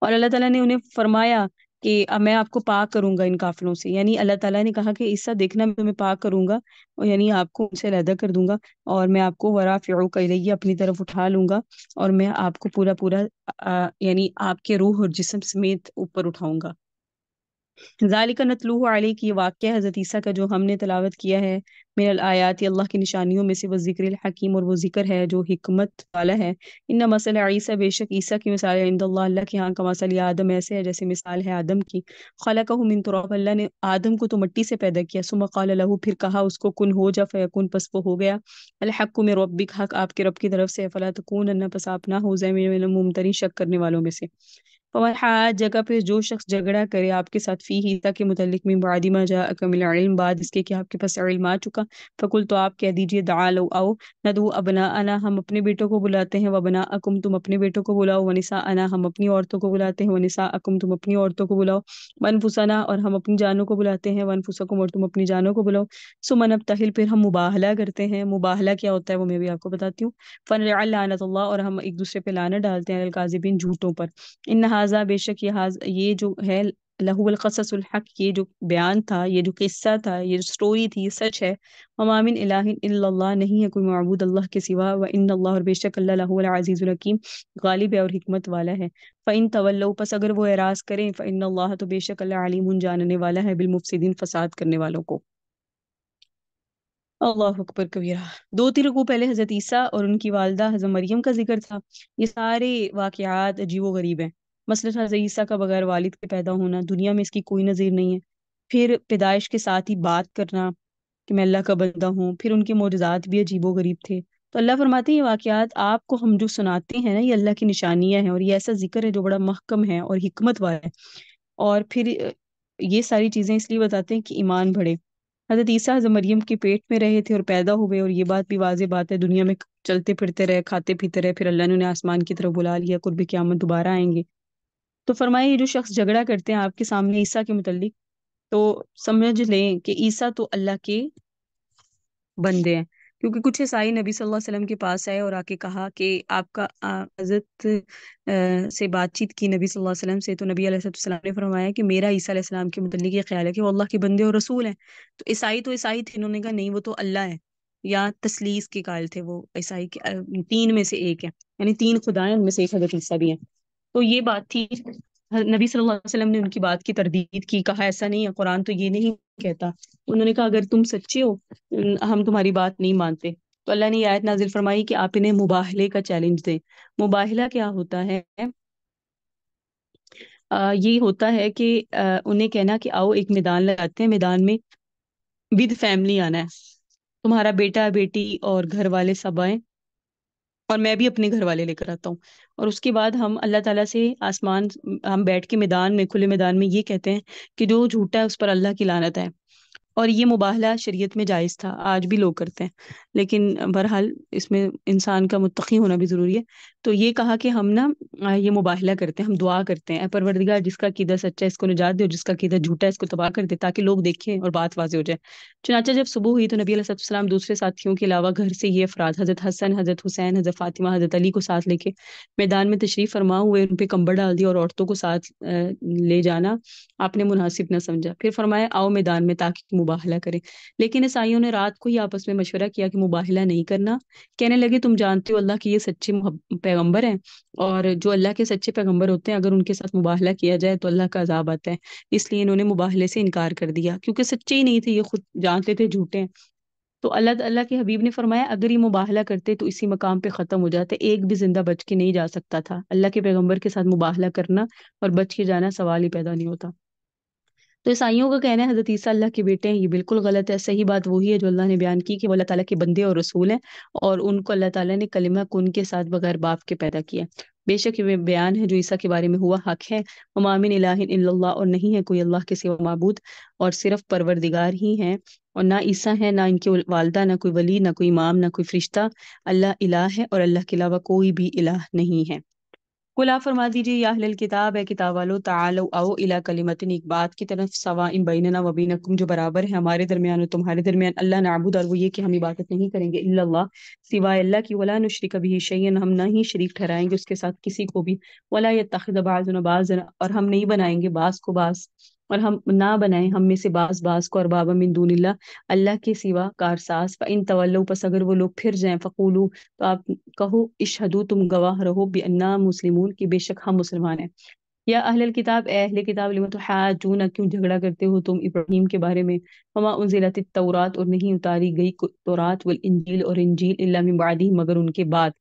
اور اللہ تعالیٰ نے انہیں فرمایا کہ اب میں آپ کو پاک کروں گا ان کافروں سے، یعنی اللہ تعالیٰ نے کہا کہ عیسیٰ دیکھنا میں تمہیں پاک کروں گا، یعنی آپ کو ان سے علیحدہ کر دوں گا، اور میں آپ کو ورافعک الیہ اپنی طرف اٹھا لوں گا، اور میں آپ کو پورا پورا یعنی آپ کے روح اور جسم سمیت اوپر اٹھاؤں گا۔ ذالک نتلوہ علیہ، کی یہ واقعہ حضرت عیسیٰ کا جو ہم نے تلاوت کیا ہے، من الآیات، اللہ کی نشانیوں میں سے، وہ ذکر الحکیم، اور وہ ذکر ہے جو حکمت والا ہے۔ ان مثل عیسیٰ، بے شک عیسیٰ کی مثال عند اللہ، اللہ کے ہاں کا مثل آدم، ایسے ہے جیسے مثال ہے آدم کی، خلقہ من تراب، اللہ نے آدم کو تو مٹی سے پیدا کیا، ثم قال له، پھر کہا اس کو کن ہو جا، فیکون، پس وہ ہو گیا، الحق من ربک، حق آپ کے رب کی طرف سے، فلا تکونن، پس آپ نہ ہو جائے من الممترین، شک کرنے والوں میں سے۔ جگہ پہ جو شخص جھگڑا کرے آپ کے ساتھ فی ہی کے متعلق من بعد ما جاءک من العلم، بعد اس کے کہ آپ کے پاس علم آ چکا، فقل تو آپ کہہ دیجئے تعالوا آؤ، ندعو ابناءنا ہم اپنے بیٹوں کو بلاتے ہیں، وابناءکم تم اپنے بیٹوں کو بلاؤ، ونساءنا ہم اپنی عورتوں کو بلاتے ہیں، ونساءکم تم اپنی عورتوں کو بلاؤ، وانفسنا اور ہم اپنی جانوں کو بلاتے ہیں، وانفسکم اور تم اپنی جانوں کو بلاؤ، ثم نبتہل پھر ہم مباہلہ کرتے ہیں۔ مباہلہ کیا ہوتا ہے وہ میں بھی آپ کو بتاتی ہوں۔ فنجعل لعنت اللہ اور ہم ایک دوسرے پہ لعنت ڈالتے ہیں، الکاذبین جھوٹوں پر۔ ان ھذا بے شک یہ جو ہے لہو القصص الحق، یہ جو بیان تھا، یہ جو قصہ تھا، یہ جو سٹوری تھی، یہ سچ ہے۔ وما من الہ الا اللہ، نہیں ہے کوئی معبود اللہ کے سوا، وان اللہ اور بے شک اللہ لہو العزیز الحکیم، غالب ہے اور حکمت والا ہے۔ فإن تولوا پس اگر وہ اعراض کریں، فإن اللہ تو بے شک اللہ علیم جاننے والا ہے، بالمفسدین فساد کرنے والوں کو۔ اللہ اکبر کبیرہ۔ 2-3 رکوع پہلے حضرت عیسیٰ اور ان کی والدہ حضرت مریم کا ذکر تھا۔ یہ سارے واقعات عجیب و غریب ہیں۔ مثلا حضرت عیسیٰ کا بغیر والد کے پیدا ہونا، دنیا میں اس کی کوئی نظیر نہیں ہے۔ پھر پیدائش کے ساتھ ہی بات کرنا کہ میں اللہ کا بندہ ہوں، پھر ان کے معجزات بھی عجیب و غریب تھے۔ تو اللہ فرماتے ہیں یہ واقعات آپ کو ہم جو سناتے ہیں نا، یہ اللہ کی نشانیاں ہیں، اور یہ ایسا ذکر ہے جو بڑا محکم ہے اور حکمت والا ہے۔ اور پھر یہ ساری چیزیں اس لیے بتاتے ہیں کہ ایمان بڑھے۔ حضرت عیسیٰ حضرت مریم کے پیٹ میں رہے تھے اور پیدا ہوئے، اور یہ بات بھی واضح بات ہے، دنیا میں چلتے پھرتے رہے، کھاتے پیتے رہے، پھر اللہ نے انہیں آسمان کی طرف بلا لیا، قرب قیامت دوبارہ آئیں گے۔ تو فرمائے یہ جو شخص جھگڑا کرتے ہیں آپ کے سامنے عیسیٰ کے متعلق، تو سمجھ لیں کہ عیسیٰ تو اللہ کے بندے ہیں، کیونکہ کچھ عیسائی نبی صلی اللہ علیہ وسلم کے پاس آئے اور آ کے کہا کہ آپ کا حضرت سے بات چیت کی نبی صلی اللہ علیہ وسلم سے، تو نبی علیہ السلام نے فرمایا کہ میرا عیسیٰ علیہ السلام کے متعلق یہ خیال ہے کہ وہ اللہ کے بندے اور رسول ہیں۔ تو عیسائی تھے، انہوں نے کہا نہیں وہ تو اللہ ہے، یا تثلیث کے قائل تھے وہ عیسائی کے، 3 میں سے ایک ہے، یعنی 3 خدائیں، ان میں سے ایک حضرت عیسیٰ بھی ہیں۔ تو یہ بات تھی، نبی صلی اللہ علیہ وسلم نے ان کی بات کی تردید کی، کہا ایسا نہیں ہے، قرآن تو یہ نہیں کہتا۔ انہوں نے کہا اگر تم سچے ہو ہم تمہاری بات نہیں مانتے۔ تو اللہ نے یہ آیت نازل فرمائی کہ آپ انہیں مباہلے کا چیلنج دیں۔ مباہلہ کیا ہوتا ہے؟ یہ ہوتا ہے کہ انہیں کہنا کہ آؤ ایک میدان لگاتے ہیں، میدان میں ود فیملی آنا ہے، تمہارا بیٹا بیٹی اور گھر والے سب آئیں، اور میں بھی اپنے گھر والے لے کر آتا ہوں، اور اس کے بعد ہم اللہ تعالیٰ سے ہم بیٹھ کے میدان میں، کھلے میدان میں یہ کہتے ہیں کہ جو جھوٹا ہے اس پر اللہ کی لعنت ہے۔ اور یہ مباہلہ شریعت میں جائز تھا، آج بھی لوگ کرتے ہیں، لیکن بہرحال اس میں انسان کا متقی ہونا بھی ضروری ہے۔ تو یہ کہا کہ ہم نا یہ مباہلہ کرتے ہیں، ہم دعا کرتے ہیں، اے پروردگار جس کا عقیدہ سچا ہے اس کو نجات دے، اور جس کا عقیدہ جھوٹا ہے اس کو تباہ کر دے، تاکہ لوگ دیکھیں اور بات واضح ہو جائے۔ چنانچہ جب صبح ہوئی تو نبی علیہ السلام دوسرے ساتھیوں کے علاوہ گھر سے یہ افراد حضرت حسن، حضرت حسین، حضرت فاطمہ، حضرت علی کو ساتھ لے کے میدان میں تشریف فرما ہوئے، ان پہ کمبل ڈال دیا اور عورتوں کو ساتھ لے جانا آپ نے مناسب نہ سمجھا۔ پھر فرمایا آؤ میدان میں تاکہ مباہلہ کریں۔ لیکن عیسائیوں نے رات کو ہی آپس میں مشورہ کیا کہ مباہلہ نہیں کرنا، کہنے لگے تم جانتے ہو اللہ کے یہ سچے پیغمبر ہیں، اور جو اللہ کے سچے پیغمبر ہوتے ہیں اگر ان کے ساتھ مباہلہ کیا جائے تو اللہ کا عذاب آتا ہے، اس لیے انہوں نے مباہلے سے انکار کر دیا، کیونکہ سچے ہی نہیں تھے، یہ خود جانتے تھے جھوٹے ہیں۔ تو اللہ کے حبیب نے فرمایا اگر یہ مباہلہ کرتے تو اسی مقام پہ ختم ہو جاتے، ایک بھی زندہ بچ کے نہیں جا سکتا تھا، اللہ کے پیغمبر کے ساتھ مباہلہ کرنا اور بچ کے جانا سوال ہی پیدا نہیں ہوتا۔ تو عیسائیوں کا کہنا ہے حضرت عیسیٰ اللہ کے بیٹے ہیں، یہ بالکل غلط ہے۔ صحیح بات وہی ہے جو اللہ نے بیان کی کہ وہ اللہ تعالیٰ کے بندے اور رسول ہیں، اور ان کو اللہ تعالیٰ نے کلمہ کن کے ساتھ بغیر باپ کے پیدا کیا۔ بے شک یہ بیان ہے جو عیسیٰ کے بارے میں ہوا حق ہے۔ وما من الہ الا اللہ، اور نہیں ہے کوئی اللہ کے سوا معبود، اور صرف پروردگار ہی ہیں، اور نہ عیسیٰ ہے، نہ ان کے والدہ، نہ کوئی ولی، نہ کوئی امام، نہ کوئی فرشتہ، اللہ الہ ہے اور اللہ کے علاوہ کوئی بھی الہ نہیں ہے۔ قل آپ فرما دیجیے یا اہل الکتاب، ہے کتاب والو، تعالوا آؤ الی کلمۃ، ایک بات کی طرف، سواء بیننا و بینکم، جو برابر ہے ہمارے درمیان اور تمہارے درمیان، اللہ نعبد، اور وہ یہ کہ ہم عبادت نہیں کریں گے، الا اللہ، سوائے اللہ کی، ولا نشرک بہ شیئا، ہم نہ ہی شریک ٹھہرائیں گے اس کے ساتھ کسی کو بھی، ولا یتخذ بعضنا بعضا، اور ہم نہیں بنائیں گے بعض کو بعض، اور ہم نہ بنائیں ہم میں سے بعض بعض کو اربابا من دون اللہ، اللہ کے سوا کارساز، فإن تولوا، پس اگر وہ لوگ پھر جائیں، فقولوا، تو آپ کہو، اشہدو، تم گواہ رہو، بأننا مسلمون، کہ بے شک ہم مسلمان ہیں۔ یا اہل الکتاب، اے اہل کتاب، لم تحاجون، کیوں جھگڑا کرتے ہو تم ابراہیم کے بارے میں، وما انزلت التوراۃ، اور نہیں اتاری گئی تورات، والانجیل، اور انجیل، الا من بعدہ، مگر ان کے بعد۔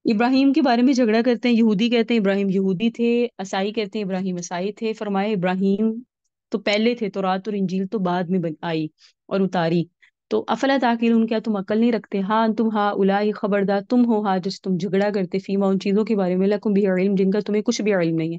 ابراہیم کے بارے میں جھگڑا کرتے ہیں، یہودی کہتے ہیں ابراہیم یہودی تھے، عیسائی کہتے ہیں ابراہیم عیسائی تھے۔ فرمائے ابراہیم تو پہلے تھے، تورات اور انجیل تو بعد میں آئی اور اتاری۔ تو افلا تعقلون، کیا تم عقل نہیں رکھتے؟ ہاں تم ہا اولئک، خبردار تم ہو، ہاں جس تم جھگڑا کرتے، فیما، ان چیزوں کے بارے میں، لکم بھی علم، جن کا تمہیں کچھ بھی علم نہیں ہے،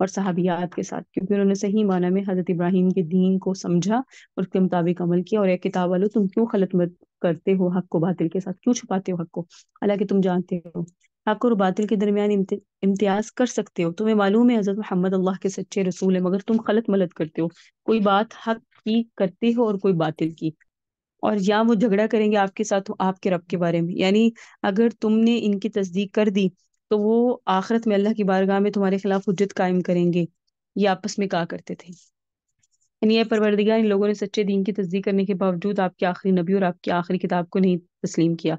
اور صحابیات کے ساتھ، کیونکہ انہوں نے صحیح معنی میں حضرت ابراہیم کے دین کو سمجھا اور اس کے مطابق عمل کیا۔ اور اے کتاب والو، تم کیوں خلط مت کرتے ہو حق کو باطل کے ساتھ، کیوں چھپاتے ہو حق کو، حالانکہ تم جانتے ہو حق اور باطل کے درمیان امتیاز کر سکتے ہو۔ تمہیں معلوم ہے حضرت محمد اللہ کے سچے رسول ہیں، مگر تم خلط ملط کرتے ہو، کوئی بات حق کی کرتے ہو اور کوئی باطل کی، اور یا وہ جھگڑا کریں گے آپ کے ساتھ آپ کے رب کے بارے میں، یعنی اگر تم نے ان کی تصدیق کر دی تو وہ آخرت میں اللہ کی بارگاہ میں تمہارے خلاف حجت قائم کریں گے۔ یہ آپس میں کہا کرتے تھے، یعنی اے پروردگار، ان لوگوں نے سچے دین کی تصدیق کرنے کے باوجود آپ کے آخری نبی اور آپ کی آخری کتاب کو نہیں تسلیم کیا۔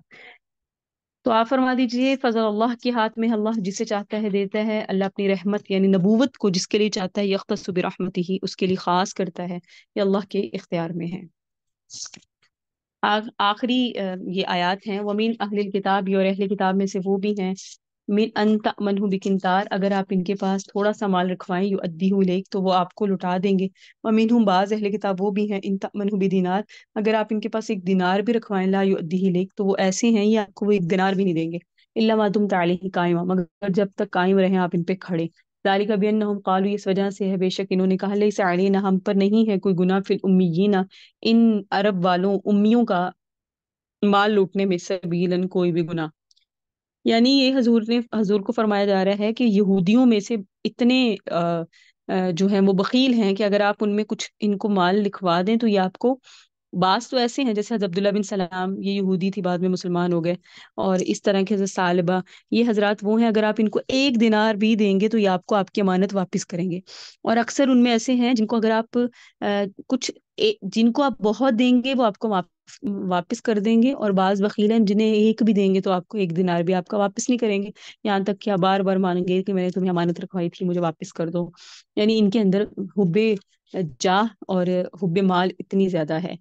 تو آپ فرما دیجئے فضل اللہ کے ہاتھ میں، اللہ جسے چاہتا ہے دیتا ہے، اللہ اپنی رحمت یعنی نبوت کو جس کے لیے چاہتا ہے یختص برحمتہ، اس کے لیے خاص کرتا ہے، یہ اللہ کے اختیار میں ہے۔ آخری یہ آیات ہیں، وَمِنْ أَهْلِ الْكِتَابِ، اور اہل کتاب میں سے وہ بھی ہیں، من ان تأمنه بقنطار، اگر آپ ان کے پاس تھوڑا سا مال رکھوائیں، یؤدیہ الیک، تو وہ آپ کو لوٹا دیں گے۔ ومنہم، بعض اہل کتاب وہ بھی ہیں، ان تأمنه بدینار، اگر آپ ان کے پاس ایک دینار بھی رکھوائیں، لا یؤدیہ الیک، تو وہ ایسے ہیں یہ آپ کو وہ ایک دینار بھی نہیں دیں گے، الا ما دمت علیہ قائما، مگر جب تک قائم رہیں آپ ان پہ کھڑے۔ ذالک بانہم قالوا، اس وجہ سے ہے بے شک انہوں نے کہا، لیس علینا، ہم پر نہیں ہے کوئی گناہ، فی الامیین، ان عرب والوں امیوں کا مال لوٹنے میں، سبیلاً کوئی بھی گناہ، یعنی یہ حضور کو فرمایا جا رہا ہے کہ یہودیوں میں سے اتنے جو ہیں وہ بخیل ہیں کہ اگر آپ ان میں کچھ ان کو مال لکھوا دیں تو یہ آپ کو، بعض تو ایسے ہیں جیسے حضرت عبداللہ بن سلام، یہ یہودی تھی بعد میں مسلمان ہو گئے، اور اس طرح کے حضرت ثعلبہ، یہ حضرات وہ ہیں اگر آپ ان کو ایک دینار بھی دیں گے تو یہ آپ کو آپ کی امانت واپس کریں گے۔ اور اکثر ان میں ایسے ہیں جن کو اگر آپ جن کو آپ بہت دیں گے وہ آپ کو واپس کر دیں گے، اور بعض بخیل ہیں جنہیں ایک بھی دیں گے تو آپ کو ایک دینار بھی آپ کا واپس نہیں کریں گے، یہاں تک کہ آپ بار بار مانیں گے کہ میں نے تمہیں امانت رکھوائی تھی، مجھے واپس کر دو۔ یعنی ان کے اندر حب جاہ اور حب مال اتنی زیادہ ہے۔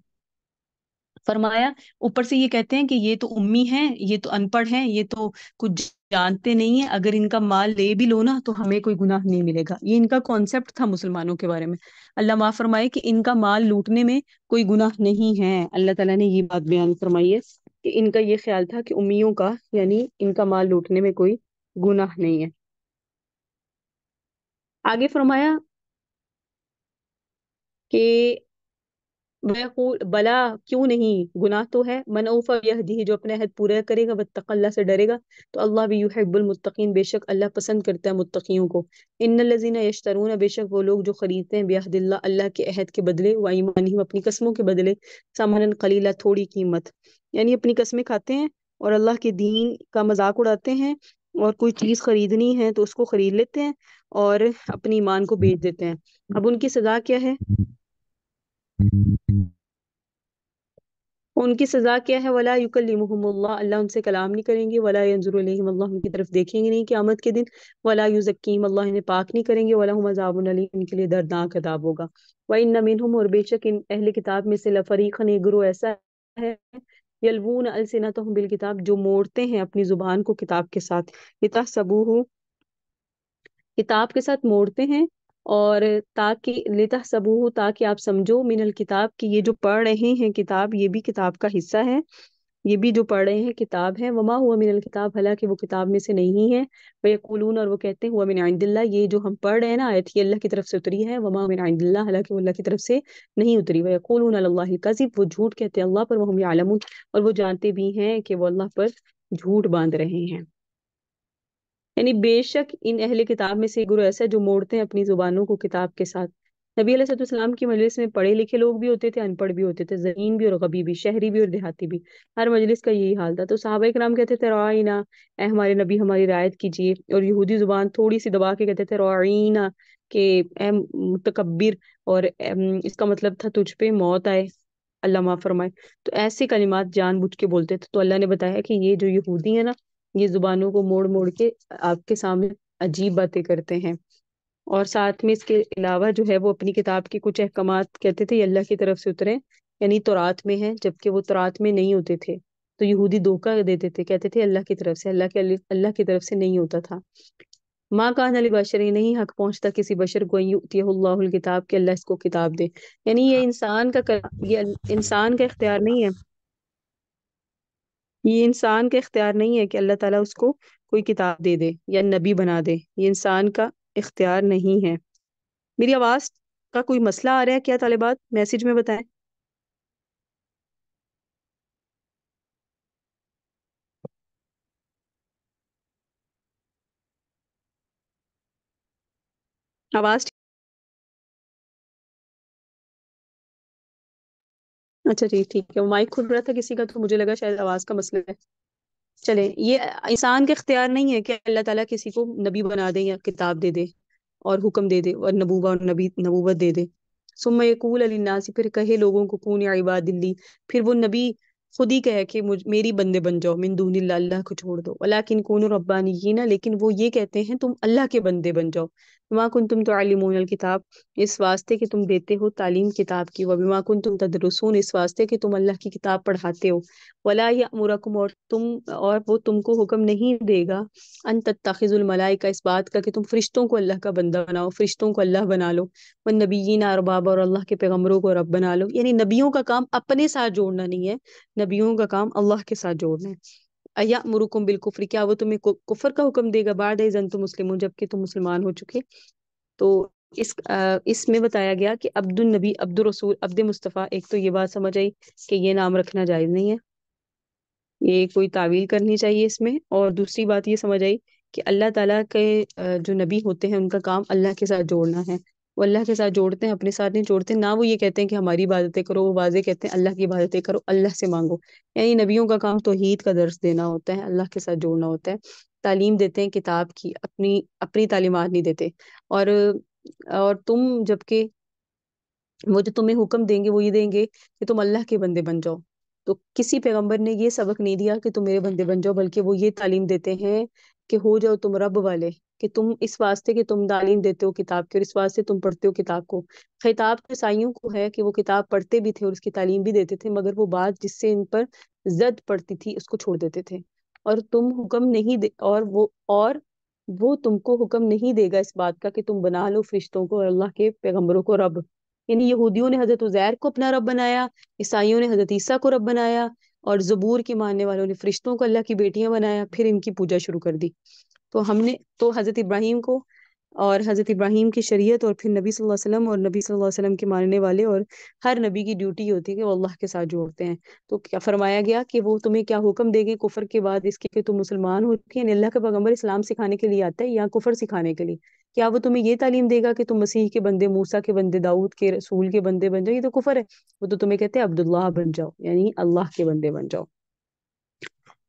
فرمایا اوپر سے یہ کہتے ہیں کہ یہ تو امی ہیں، یہ تو ان پڑھ ہیں، یہ تو کچھ جانتے نہیں ہیں، اگر ان کا مال لے بھی لو نا تو ہمیں کوئی گناہ نہیں ملے گا۔ یہ ان کا کانسیپٹ تھا مسلمانوں کے بارے میں۔ اللہ معاف فرمائے کہ ان کا مال لوٹنے میں کوئی گناہ نہیں ہے، اللہ تعالیٰ نے یہ بات بیان فرمائی ہے کہ ان کا یہ خیال تھا کہ امیوں کا یعنی ان کا مال لوٹنے میں کوئی گناہ نہیں ہے۔ آگے فرمایا کہ بلا، کیوں نہیں، گناہ تو ہے، من اوفی بیعہدہ، جو اپنے عہد پورا کرے گا، واتقی، اللہ سے ڈرے گا، تو اللہ بھی یحب المتقین، بے شک اللہ پسند کرتا ہے متقیوں کو۔ ان الذین یشترون، بے شک وہ لوگ جو خریدتے ہیں، بعہد اللہ، اللہ کے عہد کے بدلے، و ایمانہم، اپنی قسموں کے بدلے، ثمنا قلیلا، تھوڑی قیمت، یعنی اپنی قسمیں کھاتے ہیں اور اللہ کے دین کا مذاق اڑاتے ہیں، اور کوئی چیز خریدنی ہے تو اس کو خرید لیتے ہیں اور اپنی ایمان کو بیچ دیتے ہیں۔ اب ان کی سزا کیا ہے؟ ان کی سزا کیا ہے؟ ولا یکلمہم اللہ، اللہ ان سے کلام نہیں کریں گے، ولا ینظر الیہم، اللہ ان کی طرف دیکھیں گے نہیں قیامت کے دن، ولا یزکیہم، اللہ انہیں پاک نہیں کریں گے، ولہم عذاب علیم، ان کے لیے دردناک عذاب ہوگا۔ وان منہم، اور بے شک ان اہل کتاب میں سے، لفریقا، ایک گروہ ایسا ہے، یلوون السنتہم بالکتاب، جو موڑتے ہیں اپنی زبان کو کتاب کے ساتھ، لتحسبوہ، کتاب کے ساتھ موڑتے ہیں، اور تاکہ لتحسبوہ، تاکہ آپ سمجھو، من الکتاب، کہ یہ جو پڑھ رہے ہیں کتاب یہ بھی کتاب کا حصہ ہے، یہ بھی جو پڑھ رہے ہیں کتاب ہے، وما ہوا من الکتاب، حالانکہ وہ کتاب میں سے نہیں ہے، ویقولون، اور وہ کہتے ہیں، ہوا من عند اللہ، یہ جو ہم پڑھ رہے ہیں نا آیت، یہ اللہ کی طرف سے اتری ہے، وما من عند اللہ، حالانکہ وہ اللہ کی طرف سے نہیں اتری، ویقولون علی اللہ الکذب، وہ جھوٹ کہتے ہیں اللہ پر، وہم یعلمون، اور وہ جانتے بھی ہیں کہ وہ اللہ پر جھوٹ باندھ رہے ہیں۔ یعنی بے شک ان اہل کتاب میں سے ایک گروہ ایسا ہے جو موڑتے ہیں اپنی زبانوں کو کتاب کے ساتھ۔ نبی علیہ الصلوۃ والسلام کی مجلس میں پڑھے لکھے لوگ بھی ہوتے تھے، ان پڑھ بھی ہوتے تھے، ذہین بھی اور غبی بھی، شہری بھی اور دیہاتی بھی، ہر مجلس کا یہی حال تھا۔ تو صحابہ کرام کہتے تھے رعینا، اے ہمارے نبی ہماری رعایت کیجیے، اور یہودی زبان تھوڑی سی دبا کے کہتے تھے رعینا، کہ اے متکبر، اور اس کا مطلب تھا تجھ پہ موت آئے، اللہ معاف فرمائے۔ تو ایسے کلمات جان بوجھ کے بولتے تھے۔ تو اللہ نے بتایا کہ یہ جو یہودی ہیں نا، یہ زبانوں کو موڑ موڑ کے آپ کے سامنے عجیب باتیں کرتے ہیں، اور ساتھ میں اس کے علاوہ جو ہے وہ اپنی کتاب کے کچھ احکامات کہتے تھے یہ اللہ کی طرف سے اترے، یعنی تورات میں ہے، جبکہ وہ تورات میں نہیں ہوتے تھے۔ تو یہودی دھوکہ دیتے تھے، کہتے تھے اللہ کی طرف سے، اللہ کی طرف سے نہیں ہوتا تھا۔ ماں کان لبشر، نہیں حق پہنچتا کسی بشر کو، یؤتیہ اللہ الکتاب، کہ اللہ اس کو کتاب دے، یعنی یہ یہ انسان کا اختیار نہیں ہے، یہ انسان کا اختیار نہیں ہے کہ اللہ تعالیٰ اس کو کوئی کتاب دے دے یا نبی بنا دے، یہ انسان کا اختیار نہیں ہے۔ میری آواز کا کوئی مسئلہ آ رہا ہے کیا طالبات؟ میسج میں بتائیں۔ آواز اچھا جی ٹھیک ہے، وہ مائک کھل رہا تھا کسی کا تو مجھے لگا شاید آواز کا مسئلہ ہے۔ چلیں، یہ انسان کا اختیار نہیں ہے کہ اللہ تعالیٰ کسی کو نبی بنا دے یا کتاب دے دے اور حکم دے دے اور نبوہ اور نبوت دے دے۔ ثم یقول للناس، پھر کہے لوگوں کو، کون عباد لی، پھر وہ نبی خود ہی کہے کہ میری بندے بن جاؤ، من دون اللہ، اللہ کو چھوڑ دو، ولیکن کونوا ربانیین، لیکن وہ یہ کہتے ہیں تم اللہ کے بندے بن جاؤ، بما کنتم تعلمون الکتاب، اس واسطے کہ تم دیتے ہو تعلیم کتاب کی، وبما کنتم تدرسون، اس واسطے کہ تم اللہ کی کتاب پڑھاتے ہو، ولا یأمرکم، اور وہ تم کو حکم نہیں دے گا، ان تتخذوا الملائکہ، اس بات کا کہ تم فرشتوں کو اللہ کا بندہ بناؤ، فرشتوں کو اللہ بنا لو، والنبیین ارباب، اور اللہ کے پیغمبروں کو رب بنا لو۔ یعنی نبیوں کا کام اپنے ساتھ جوڑنا نہیں ہے، نبیوں کا کام اللہ کے ساتھ جوڑنا ہے۔ ایامرکم بالکفر، کیا وہ تمہیں کفر کا حکم دے گا، بعد اذ انتم مسلمون، جب کہ تم مسلمان ہو چکے۔ تو اس میں بتایا گیا کہ عبد النبی، عبد الرسول، عبد مصطفیٰ، ایک تو یہ بات سمجھ آئی کہ یہ نام رکھنا جائز نہیں ہے، یہ کوئی تعویل کرنی چاہیے اس میں، اور دوسری بات یہ سمجھ آئی کہ اللہ تعالیٰ کے جو نبی ہوتے ہیں ان کا کام اللہ کے ساتھ جوڑنا ہے، وہ اللہ کے ساتھ جوڑتے ہیں، اپنے ساتھ نہیں جوڑتے، نہ وہ یہ کہتے ہیں کہ ہماری عبادتیں کرو، وہ واضح کہتے ہیں اللہ کی عبادتیں کرو، اللہ سے مانگو۔ یعنی نبیوں کا کام توحید کا درس دینا ہوتا ہے، اللہ کے ساتھ جوڑنا ہوتا ہے، تعلیم دیتے ہیں کتاب کی، اپنی اپنی تعلیمات نہیں دیتے۔ اور تم جبکہ وہ جو تمہیں حکم دیں گے وہ یہ دیں گے کہ تم اللہ کے بندے بن جاؤ، تو کسی پیغمبر نے یہ سبق نہیں دیا کہ تم میرے بندے بن جاؤ، بلکہ وہ یہ تعلیم دیتے ہیں کہ ہو جاؤ تم رب والے، کہ تم اس واسطے کہ تم تعلیم دیتے ہو کتاب کی، اور اس واسطے تم پڑھتے ہو کتاب کو۔ خطاب تو عیسائیوں کو ہے کہ وہ کتاب پڑھتے بھی تھے اور اس کی تعلیم بھی دیتے تھے، مگر وہ بات جس سے ان پر زد پڑتی تھی اس کو چھوڑ دیتے تھے، اور تم حکم نہیں دے اور وہ تم کو حکم نہیں دے گا اس بات کا کہ تم بنا لو فرشتوں کو اور اللہ کے پیغمبروں کو رب۔ یعنی یہودیوں نے حضرت عزیر کو اپنا رب بنایا، عیسائیوں نے حضرت عیسیٰ کو رب بنایا، اور زبور کے ماننے والوں نے فرشتوں کو اللہ کی بیٹیاں بنایا، پھر ان کی پوجا شروع کر دی۔ تو ہم نے تو حضرت ابراہیم کو اور حضرت ابراہیم کی شریعت، اور پھر نبی صلی اللہ علیہ وسلم اور نبی صلی اللہ علیہ وسلم کے ماننے والے، اور ہر نبی کی ڈیوٹی ہوتی ہے کہ وہ اللہ کے ساتھ جوڑتے ہیں۔ تو کیا فرمایا گیا کہ وہ تمہیں کیا حکم دے گے کفر کے بعد اس کے کہ تم مسلمان ہو چکے، یعنی اللہ کا پیغمبر اسلام سکھانے کے لیے آتا ہے یا کفر سکھانے کے لیے؟ کیا وہ تمہیں یہ تعلیم دے گا کہ تم مسیح کے بندے، موسیٰ کے بندے، داؤد کے رسول کے بندے بن جاؤ؟ یہ تو کفر ہے۔ وہ تو تمہیں کہتے ہیں عبداللہ بن جاؤ، یعنی اللہ کے بندے بن جاؤ۔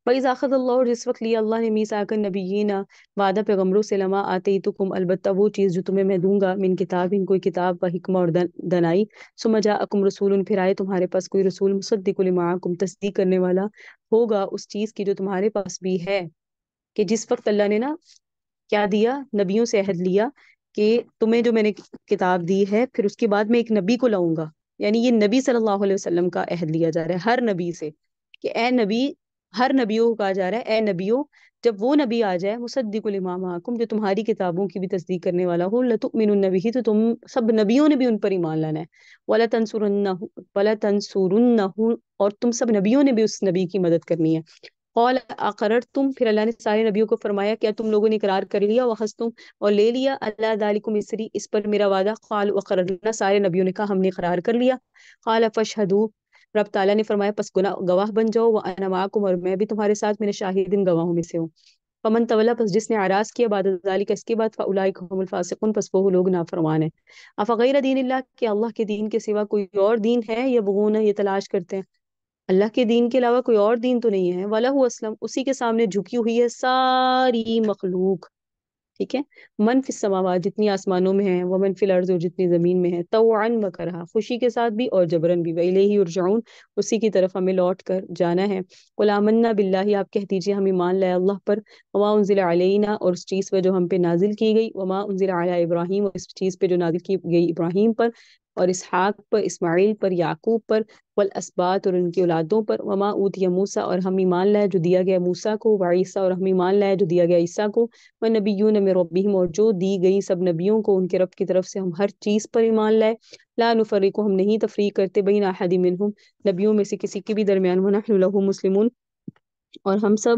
وَإِذَا أَخَذَ اللَّهُ، اور جس وقت لیا اللہ نے میثاق النبیین، وعدہ پیغمبروں سے، لما آتیتکم، البتہ وہ چیز جو تمہیں میں دوں گا، من کتاب، ان کوئی کتاب، و حکمہ، اور دنائی، ثم جاءکم رسول، پھر آئے تمہارے پاس کوئی رسول، مصدق لما معکم، تصدیق کرنے والا ہوگا اس چیز کی جو تمہارے پاس بھی ہے۔ کہ جس وقت اللہ نے نا کیا دیا، نبیوں سے عہد لیا کہ تمہیں جو میں نے کتاب دی ہے، پھر اس کے بعد میں ایک نبی کو لاؤں گا، یعنی یہ نبی صلی اللہ علیہ وسلم کا عہد لیا جا رہا ہے ہر نبی سے، کہ اے نبی، ہر نبیوں کو کہا جا رہا ہے اے نبیوں، جب وہ نبی آ جائے، مصدق لما معکم، جو تمہاری کتابوں کی بھی تصدیق کرنے والا ہو، لتؤمنن بہ، تو تم سب نبیوں نے بھی ان پر ایمان لانا ہے، وَلَتَنْصُرُنَّهُ، اور تم سب نبیوں نے بھی اس نبی کی مدد کرنی ہے۔ قال اقررتم، پھر اللہ نے سارے نبیوں کو فرمایا کیا تم لوگوں نے اقرار کر لیا، وخذتم، اور لے لیا، اللہ ذالکم، اس پر میرا وعدہ، قالوا اقررنا، سارے نبیوں نے کہا ہم نے اقرار کر لیا۔ قال فاشهدوا، رب تعالیٰ نے فرمایا پس گواہ بن جاؤ، وانا معکم، اور میں بھی تمہارے ساتھ، من الشاہدین، گواہوں میں سے ہوں۔ فمن تولا، پس جس نے اعراض کیا، بعد ذالک، اس کے بعد، فاولئک هم الفاسقون، پس وہ لوگ نافرمان ہیں۔ افغیر دین اللہ، کہ اللہ کے دین کے سوا کوئی اور دین ہے، یبغون، یہ تلاش کرتے ہیں، اللہ کے دین کے علاوہ کوئی اور دین تو نہیں ہے، وَلَهُ اسلم، اسی کے سامنے جھکی ہوئی ہے ساری مخلوق، ٹھیک ہے، من فی السماوات، جتنی آسمانوں میں ہیں، ومن فی الارض، اور جتنی زمین میں ہے، طوعا وکرہا، خوشی کے ساتھ بھی اور جبرن بھی، وإلیہ یرجعون، اسی کی طرف ہمیں لوٹ کر جانا ہے۔ قل آمنا باللہ، آپ کہہ دیجئے ہم ایمان لائے اللہ پر، وما انزل علینا، اور اس چیز پر جو ہم پہ نازل کی گئی، وما انزل علی ابراہیم، اور اس چیز پہ جو نازل کی گئی ابراہیم پر، اور اسحاق پر، اسماعیل پر، یعقوب پر، والاسباط، اور ان کی اولادوں پر، وما اوتی موسیٰ، اور ہم ایمان لائے جو دیا گیا موسیٰ کو، وعیسیٰ، اور ہم ایمان لائے جو دیا گیا عیسیٰ کو، والنبیون من ربہم، اور جو دی گئی سب نبیوں کو ان کے رب کی طرف سے، ہم ہر چیز پر ایمان لائے، لا نفرق، ہم نہیں تفریق کرتے، بین احد منہم، نبیوں میں سے کسی کے بھی درمیان، ونحن لہ مسلمون، اور ہم سب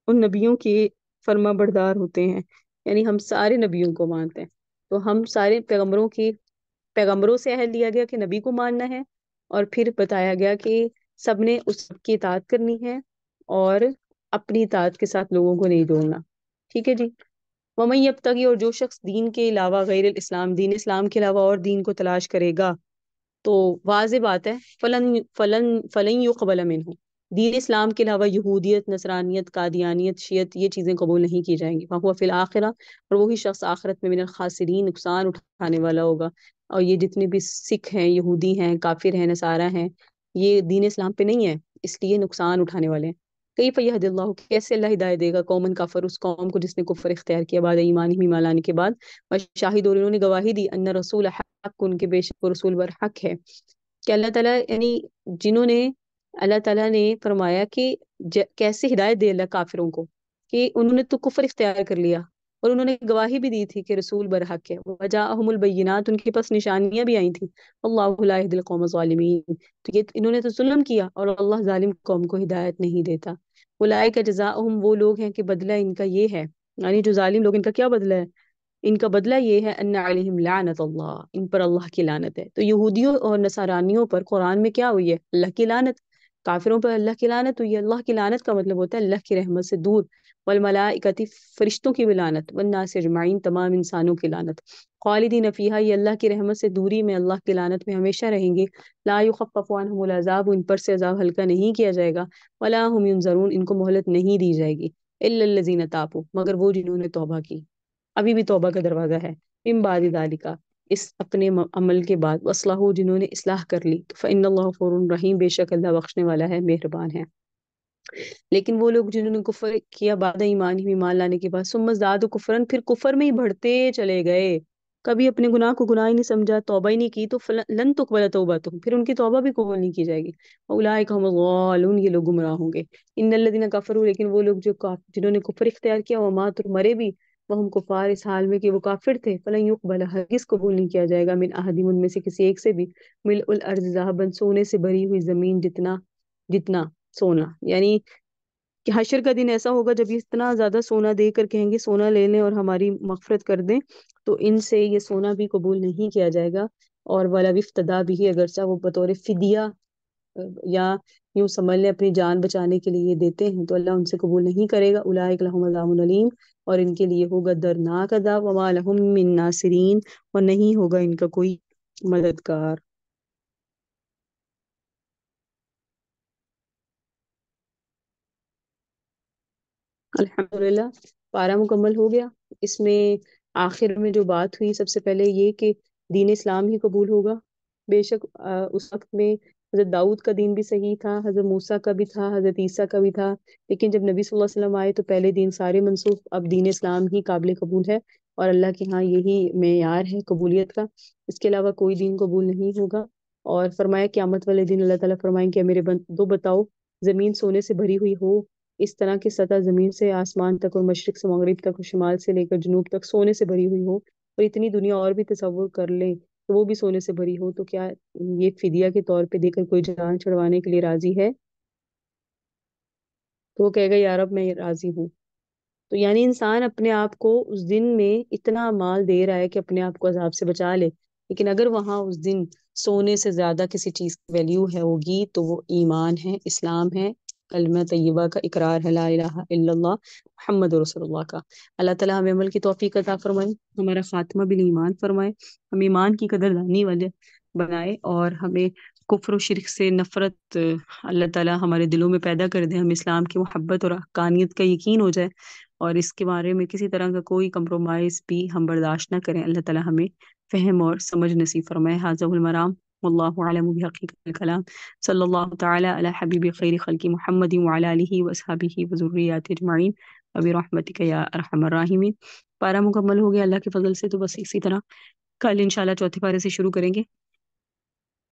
ان نبیوں کے فرما بردار ہوتے ہیں۔ یعنی ہم سارے نبیوں کو مانتے ہیں، تو ہم سارے پیغمبروں سے عہد لیا گیا کہ نبی کو ماننا ہے، اور پھر بتایا گیا کہ سب نے اس کی اطاعت کرنی ہے، اور اپنی اطاعت کے ساتھ لوگوں کو نہیں جوڑنا. ٹھیک ہے جی. ومن یبتغی، اور جو شخص دین کے علاوہ، غیر الاسلام، دین اسلام کے علاوہ اور دین کو تلاش کرے گا، تو واضح بات ہے فلن یقبل منہ، دین اسلام کے علاوہ یہودیت، نصرانیت، قادیانیت، شیعت، یہ چیزیں قبول نہیں کی جائیں گی. فہو فی الآخرہ، اور وہی شخص آخرت میں من الخاسرین، نقصان اٹھانے والا ہوگا. اور یہ جتنے بھی سکھ ہیں، یہودی ہیں، کافر ہیں، نصارہ ہیں، یہ دین اسلام پہ نہیں ہے، اس لیے نقصان اٹھانے والے ہیں. کیف یہدی اللہ، کیسے اللہ ہدایت دے گا قومن کفر، اس قوم کو جس نے کفر اختیار کیا بعد ایمان ہی ایمان لانے کے بعد. شاہد، اور انہوں نے گواہی دی ان رسول حق، ان کے بے شک وہ رسول برحق ہے. کہ اللہ تعالیٰ یعنی جنہوں نے، اللہ تعالیٰ نے فرمایا کہ کیسے ہدایت دے اللہ کافروں کو، کہ انہوں نے تو کفر اختیار کر لیا، اور انہوں نے گواہی بھی دی تھی کہ رسول برحق ہے. وجاءہم البینات، ان کے پاس نشانیاں بھی آئی تھیں. اللہ لا یہدی القوم الظالمین، تو یہ انہوں نے تو ظلم کیا، اور اللہ ظالم قوم کو ہدایت نہیں دیتا. اولئک جزاؤہم، وہ لوگ ہیں کہ بدلہ ان کا یہ ہے، یعنی جو ظالم لوگ، ان کا کیا بدلہ ہے؟ ان کا بدلہ یہ ہے ان علیہم لعنت اللہ، ان پر اللہ کی لعنت ہے. تو یہودیوں اور نصرانیوں پر قرآن میں کیا ہوئی ہے؟ اللہ کی لعنت. کافروں پر اللہ کی لعنت ہوئی ہے. اللہ کی لعنت کا مطلب ہوتا ہے اللہ کی رحمت سے دور. والملائکۃ، فرشتوں کی بھی لعنت. والناس اجمعین، تمام انسانوں کی لعنت. خالدین فیہا، یہ اللہ کی رحمت سے دوری میں، اللہ کی لعنت میں ہمیشہ رہیں گے. لا یخفف عنہم العذاب، ان پر سے عذاب ہلکا نہیں کیا جائے گا. ولا هم ینظرون، ان کو مہلت نہیں دی جائے گی. الا الذین تابوا، مگر وہ جنہوں نے توبہ کی. ابھی بھی توبہ کا دروازہ ہے. من بعد ذالک، اس اپنے عمل کے بعد. واصلحوا، جنہوں نے اصلاح کر لی. فإن اللہ غفور رحیم، بے شک اللہ بخشنے والا ہے، مہربان ہے. لیکن وہ لوگ جنہوں نے کفر کیا بعد ایمان ہی، ایمان لانے کے بعد، ثم ازدادوا کفرن، پھر کفر میں ہی بڑھتے چلے گئے، کبھی اپنے گناہ کو گناہ ہی نہیں سمجھا، توبہ ہی نہیں کی، تو لن تقبل توبتہم، پھر ان کی توبہ بھی قبول نہیں کی جائے گی. اولئک هم الضالون، یہ لوگ گمراہ ہوں گے. ان الذین کفروا، لیکن وہ لوگ جو جنہوں نے کفر اختیار کیا، وماتوا، مرے بھی، وہم کفار، اس حال میں کہ وہ کافر تھے. فلن یقبل، ہرگز قبول نہیں کیا جائے گا، من احدہم، ان میں سے کسی ایک سے بھی، ملء الارض ذهبا، سونے سے بھری ہوئی زمین جتنا سونا. یعنی کہ حشر کا دن ایسا ہوگا جب یہ اتنا زیادہ سونا دے کر کہیں گے سونا لے لیں اور ہماری مغفرت کر دیں، تو ان سے یہ سونا بھی قبول نہیں کیا جائے گا. اور ولا افتدا بھی، اگرچہ وہ بطور فدیہ یا یوں سمجھ لیں اپنی جان بچانے کے لیے دیتے ہیں، تو اللہ ان سے قبول نہیں کرے گا. اولئک لہم عذاب علیم، اور ان کے لیے ہوگا دردناک عذاب. وما لہم من ناصرین، اور نہیں ہوگا ان کا کوئی مددگار. الحمدللہ، پارہ مکمل ہو گیا. اس میں آخر میں جو بات ہوئی، سب سے پہلے یہ کہ دین اسلام ہی قبول ہوگا. بے شک اس وقت میں حضرت داؤد کا دین بھی صحیح تھا، حضرت موسیٰ کا بھی تھا، حضرت عیسیٰ کا بھی تھا، لیکن جب نبی صلی اللہ علیہ وسلم آئے تو پہلے دین سارے منسوخ، اب دین اسلام ہی قابل قبول ہے، اور اللہ کے ہاں یہی معیار ہے قبولیت کا. اس کے علاوہ کوئی دین قبول نہیں ہوگا. اور فرمایا قیامت والے دن اللہ تعالیٰ فرمائیں کہ میرے بندو بتاؤ، زمین سونے سے بھری ہوئی ہو، اس طرح کی سطح زمین سے آسمان تک، اور مشرق سے مغرب تک، اور شمال سے لے کر جنوب تک سونے سے بھری ہوئی ہو، اور اتنی دنیا اور بھی تصور کر لیں تو وہ بھی سونے سے بھری ہو، تو کیا یہ فدیہ کے طور پہ دے کر کوئی جان چھڑوانے کے لیے راضی ہے؟ تو وہ کہے گا یا رب میں راضی ہوں. تو یعنی انسان اپنے آپ کو اس دن میں اتنا مال دے رہا ہے کہ اپنے آپ کو عذاب سے بچا لے، لیکن اگر وہاں اس دن سونے سے زیادہ کسی چیز کی ویلیو ہے ہوگی تو وہ ایمان ہے، اسلام ہے، کلمہ طیبہ کا اقرار ہے، لا الہ الا اللہ محمد رسول اللہ کا. اللہ تعالیٰ ہمیں عمل کی توفیق عطا فرمائے، ہمارا خاتمہ بالایمان فرمائے، ہم ایمان کی قدردانی والے بنائے، اور ہمیں کفر و شرک سے نفرت اللہ تعالیٰ ہمارے دلوں میں پیدا کر دے، ہم اسلام کی محبت اور حقانیت کا یقین ہو جائے، اور اس کے بارے میں کسی طرح کا کوئی کمپرومائز بھی ہم برداشت نہ کریں. اللہ تعالیٰ ہمیں فہم اور سمجھ نصیب فرمائے. ھذا المرام واللہ اعلم بحقیقت الکلام. صلی اللہ تعالی علی حبیب خیر خلق محمد وعلی آلہ واصحابہ وذریاتہ اجمعین وبرحمتک یا ارحم الراحمین. پارہ مکمل ہو گیا اللہ کے فضل سے. تو بس اسی طرح کل انشاءاللہ چوتھے پارے سے شروع کریں گے.